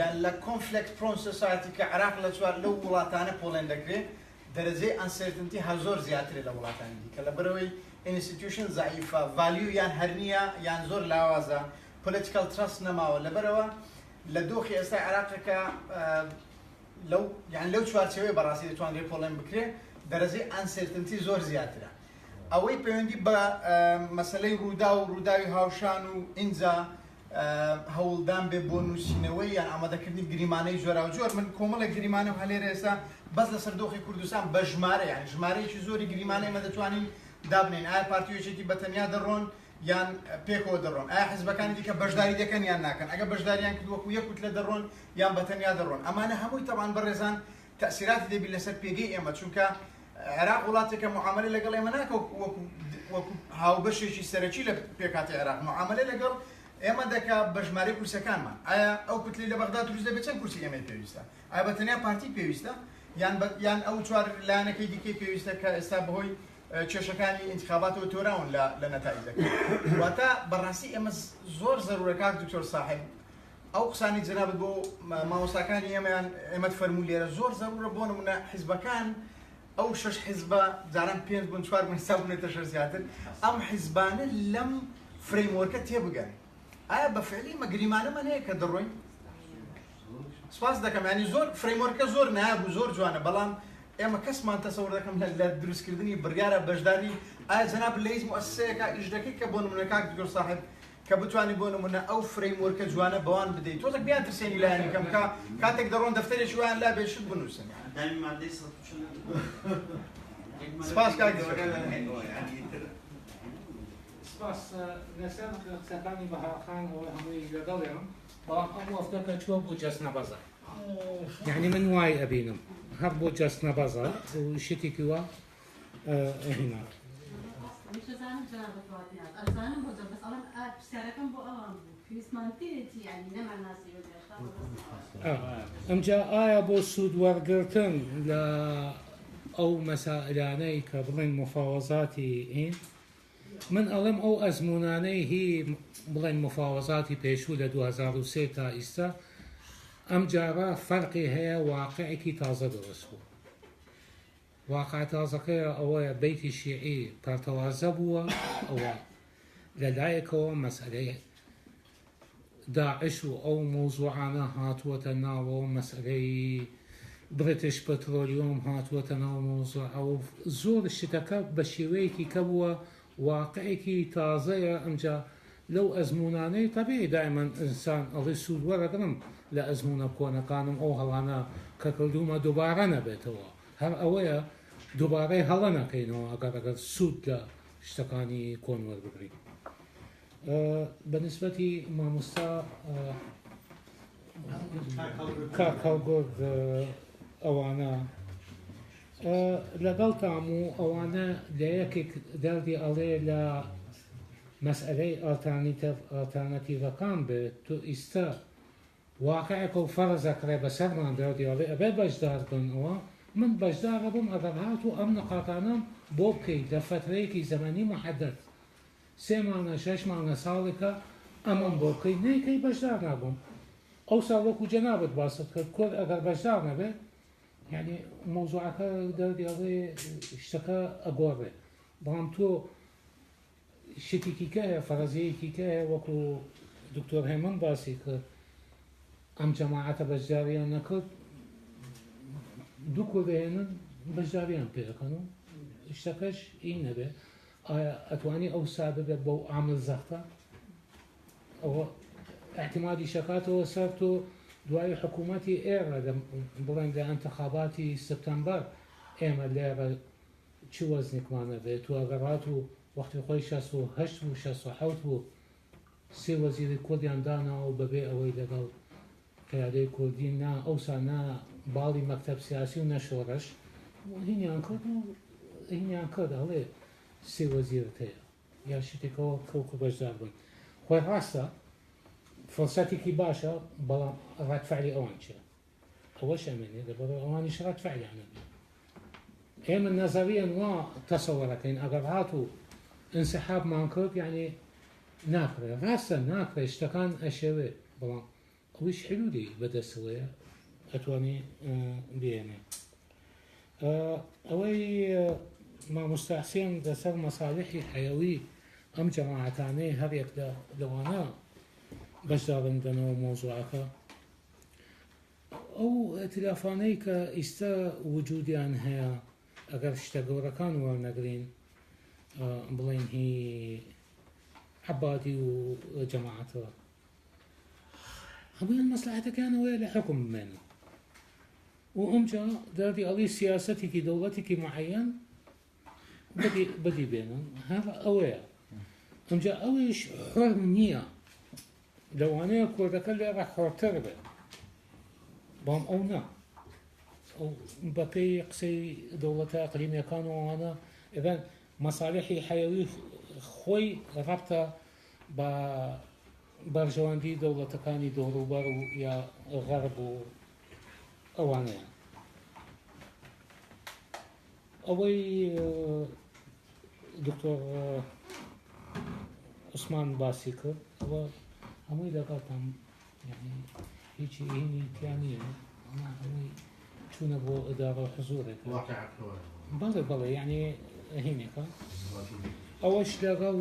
یان لە کۆنفلێکت پرۆن سۆسایەتی کە عێراق لە چوار لەو وڵاتانە پۆڵێن دەکرێت دەرەجەی ئەنسەرتنتی هە زۆر زیاترێت لە وڵاتانی دیکە لەبەرەوەی institution ضعیفە value یان هەرنیە یان زۆر لاوازە political trust نەماوە لەبەرەوە لە دۆخی ئێستا عێراقەکە لەو چوارچێوەیە بەڕاستی دەتوانرێت پۆڵێن بکرێ دەرەجەی ئەنسەرتنتی زۆر زیاترە ئەوەی پەیوەندی بە مەسەلەی ڕوودا و ڕووداوی هاوشان و ئینجا هەوڵدان بێ بۆ نووسینەوەی یان ئامادەکردنی گریمانەی جۆرا و جۆر من کۆمەڵێک گریمانە و هەلێرە ئێستا بەس لەسەر دۆخی کوردستان بە ژمارە یان ژمارەیەکی زۆری گریمانەی مە دەتوانین دابنین ئایا پارتیۆچێتی بەتەنیا دەڕۆن یان پێکەوە دەڕۆن ئایا حیزبەکانی دیکە بەشداری دەکەن یان ناکەن ئەگە بەشداریان کردووەکو یەکوت لە دەڕۆن یان بەتەنیا دەڕۆن ئەمانە هەمووی تەبان بەڕێزان تەسیراتی دەبی لەسەر پێگەی ئێمە چونکە عێراق وڵاتێکە معاملە لەگەڵ ئێمە ناکە وەکو هاوبەشێکی سەرەکی لە پێکاتی عێراق معاملە لەگەڵ ئێمە دەکا بە ژمارەی کورسەکانمان ئایا ئەو کوتلی لە بەغدا دروست دەبێت چەند کورسی ئێمە پێویستە ئایا بەتەنیا پارتی پێویستە یان ئەو چوار لایەنەکەی دیکەی پێویستە کە ئێستا بەهۆی کێشەکانی انتخاباتەوە تۆراون لە نەتایجەکە واتە بەڕاستی ئێمە زۆر زەرورەکە دکتۆر صاحب ئەو قسانی جەنابەت بۆ مامۆستاکانی ئێمەیان ئێمە فەرموو لێرە زۆر زەرورە بۆ نمونە حیزبەکان ئەو 6 حیزبە جاران 5 بوون 4 بوون حساب بوونێتە 6 زیاتر ئەم حیزبانە لەم فرەیموەرکە تێبگەن ئایا بە فعلی مەگریمانەمان هەیە کە دەڕۆین سپاس دەکەم ینی زۆر فرەیموەرکە زۆر نایابوو زۆر جوانە بەڵام ئێمە کەسمان تەسەوڕ دەکەم لە دروستکردنی بڕیارە بەشداری ئایا جەناب لە هیچ مؤسسەیەکە ئیش دەکەیت کە بۆ نمونە کاک دکتۆر صاحب کە بتوانانی بۆ نمونە ئەو فرەیموەرکە جوانە بەوان بدەیت تۆزێک بیان ترسێنی لایەنی کەم کە کاتێک دەڕۆن دەفتەرێکی وایان لا بێشت بنووسن سپاس کاک سپاس لەسەر قسەکانی بەهاخان ئەوە هەمووی لەگەڵێم بەڵام ئەم وەفتەکە چوە بۆ جەستنەبەزە یعنی من وای ئەبینم هەر بۆ جەستنەبەزە و شتێکی وە هێنا مشزانم جنابەت واتیات ئەزانم بۆ بەس ئەڵم پرسیارەکەم بۆ ئەوان بوو پێویستمان پێێتی یعنی نەمان ناسی ئەمجا ئایا بۆ سوود وەرگرتن لە ئەو مەسائلانەی کە بڵێن مفاوەزاتی ئین من ئەڵێم ئەو ئەزمونانەی هی بڵێن مفاوەزاتی پێشوو لە 2003 تا ئیستا ئەم جارە فەرقی هەیە واقعێکی تازە دەڕست بوو واقع تازەکەی ئەوەیە بەیتی شیعی پەرتەوازە بووە ئەوە لەلایەکەوە مەسئلەی داعش و ئەو مۆزوعانە هاتووەتە ناوەوە مەسئلەی بریتیش پەترۆلیۆم هاتووەتە ناو مۆزوع ئەو زۆر شتەکە بە شێوەیەکی کە بووە واقعێکی تازەیە ئەمجا لەو ئەزمونانەی تەبێ دایمەن ئینسان ئەڵێ سوود وەرەگرم لە ئەزمونە کۆنەکانم ئەو هەڵانە کە کردومە دووبارە نەبێتەوە هەر ئەوەیە دووبارەی هەڵە نەکەینەوە ئەگەر سوود لە شتەکانی کۆن وەربگرین بەنسبەتی مامۆستا کاکەڵگۆرد ئەوانە لەگەڵ تام و ئەوانە لە یەکێک دەردی ئەڵێ لە مەسئلەی ئالتەرنەتیڤەکان بێت تۆ ئیستا واقعەکە و فەرزەکرێ بەسەرمان دەردی ئەڵێ ئەبێ بەشدار بنەوە من بەشدارە بووم ئەگەر هاتوو ئەم نقاطانەم بۆ بکەیت لە فترەیەکی زەمەنی محەدەد 3 مانگە 6 مانگە ساڵێکە ئەمەم بۆ بکەیت نەیکەی بەشدار نابووم ئەو ساڵ وەکو جەنابەت باست کرد کورد ئەگەر بەشدار نەبێت یعنی مۆزوعەکە دەردی ئەڵێ شتەکە ئەگۆڕێ بەڵام تۆ شتێکی کەیە فەرەزیەیەکی کەیە وەکو دکتۆر هێمن باسی کرد ئەم جەماعەتە بەشداریان نەکرد دوو کۆدەێنن بەشداریان پێەکەن و شتەکەش ئین نەبێ ئایا ئەتوانی ئەو سادە بێت بەو عامل زەختە ئەوە احتیمادی شکاتەوە سەر تۆ دوای حکوومەتی ئێرە بڵێن لە ئەنتەخاباتی سپتەمبەر ئێمە لێرە چی وەزنێکمانە بێت و ئەگەڕات و وەختی خۆی 68 و 67 بوو 3 وەزیری کوردیان داناوە بەبێ ئەوەی لەگەڵ قیادەی کوردی نا ئەوسا نا باڵی مەکتەب سیاسی و نەشۆڕش هینیان کرد و هینیان کرد ئەڵێ 3 وەزیرت هەیە یا شتێکەوە کەوکو بەشدار بن خۆی ڕاستە فرسەتێکی باشە بەڵام ڕەتفعلی ئەوان چیە ئەوەش ئەمێنێ دەبەر ئەوانیش ڕەتفعلیانە بێ ئێمە نەزەریەن وا تەسەوەرەکەین ئەگەر هاتوو انسحابمان کرد یعنی ناکرێ ڕاستە ناکرێ شتەکان ئەشێوێ بەڵام ئەویش حلولی بەدەستەوەیە ئەتوانی بێنێ ئەوەی مامۆستا حسێن لەسەر مەساڵحی حەیەوی ئەم جەماعەتانەی هەرێک لەوانە بەشدارندنەوە مۆزوعەکە ئەو ئەتلافانەی کە ئیستا وجودیان هەیە ئەگەر شتە گەورەکان وەرنەگرین بڵێن هی عەبادی و جەماعەتەوە هەموویان مەسلحەتەکانەوەیە لە حکم بمێنن و ئەمجا دەردی ئەڵی سیاسەتێکی دەوڵەتێکی معەیەن بدی بێنن هەر ئەوەیە ئەمجا ئەویش حۆر نییە لەوانەیە کۆردەکە لێرە حۆرتر بێت بەڵام ئەو نا ئەو بەپێی قسەی دەوڵەتە ئەقلیمیەکان و ئەوانە ئێران مەساڵحی حەیەوی خۆی ڕەبتە بە بەرژەوەندی دەوڵەتەکانی دەوروبەر و یا غەرب و ئەوانەیە ئەوەی دکتۆر عوسمان باسی کرد ئەوە هەمووی لەگەڵتان هیچی هینی تیانە ئەمەی چوونە بۆ ئەداڕە حزورێک بەڵێ بەڵێ یعنی هینێکە ئەوەش لەگەڵ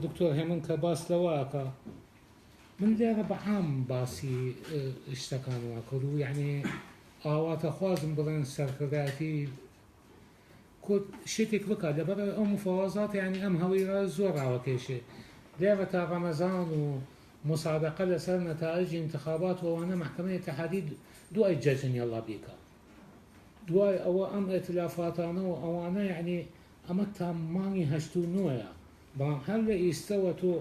دکتۆر هێمن کە باس لەوەکە من لێرە بەعام باسی شتەکان وا کرد و یعنی ئاواتە خوازم بڵێن سەرکردایەتی شتێک بکات لەبەر ئەو مفاوەزات یعنی ئەم هەویرە زۆر ڕاوەکێشێ لێرە تا ڕەمەزان و مسابقە لەسەر نەتائج انتخابات و ئەوانە محکەمەی اتحادی دوای جەژن یەڵا بیکە دوای ئەوە ئەم ئێتلافاتانە و ئەوانە یعنی ئەمە تا مانگی 89ەیە بەڵام هەر لە ئیستەوە تۆ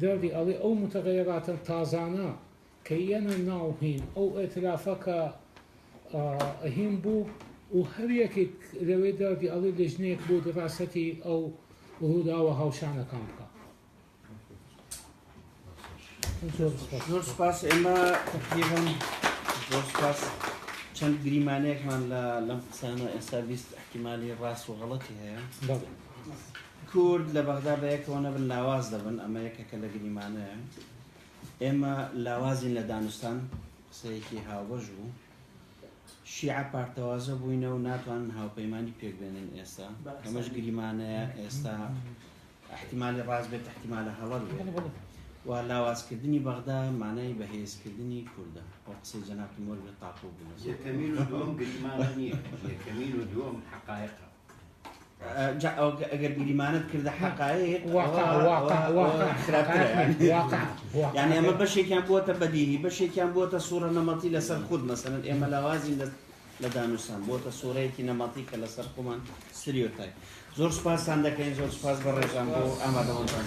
دەردی ئەڵێ ئەو متغیراتە تازانە کە یەنە ناوهین ئەو ئێتلافەکە هین بوو و هەر یەکێک لەوێ دەردی ئەڵێ لەژنەیەک بۆ دراستەی ئەو ڕووداوە هاوشانەکان بکە زۆر سپاس ئێمە تقریباً زۆر سپاس چەند گریمانەیەکمان لەم قسانە ئێستا بیست احتیمالی ڕاست و غەڵەتی هەیە کورد لە بەغدا بە یەکەوە نەبن لاواز دەبن ئەمە یەکێکە لە گریمانەیە ئێمە لاوازین لە دانوستان قسەیەکی هاوبەش بوو شیعە پارتەوازە بووینە و ناتوانن هاوپەیمانی پێک بێنن ئێستا ئەمەش گریمانەیە ئێستا احتیمالی ڕاست بێت احتیمالە هەڵەر بێت و لاوازکردنی بەغدا مانای بەهێزکردنی کوردە بۆ قسەی جەناب مۆلوی تاقوو بوون یەکەمین و دووەم گریمانە نییە یەکەمین و دووەم حەقایقە ئەگەر گریمانت کردە حەقایق یعنی ئەمە بەشێکیان بووەتە بەدیهی بەشێکیان بووەتە سوورە نەمەتی لەسەر خود مەسەلەن ئێمە لاوازین لە دانوستان بۆتە سوورەیەکی نەمەتی کە لەسەر خۆمان سریۆتای زۆر سپاسان دەکەین زۆر سپاس بە ڕێژان بۆ ئامادەوەتان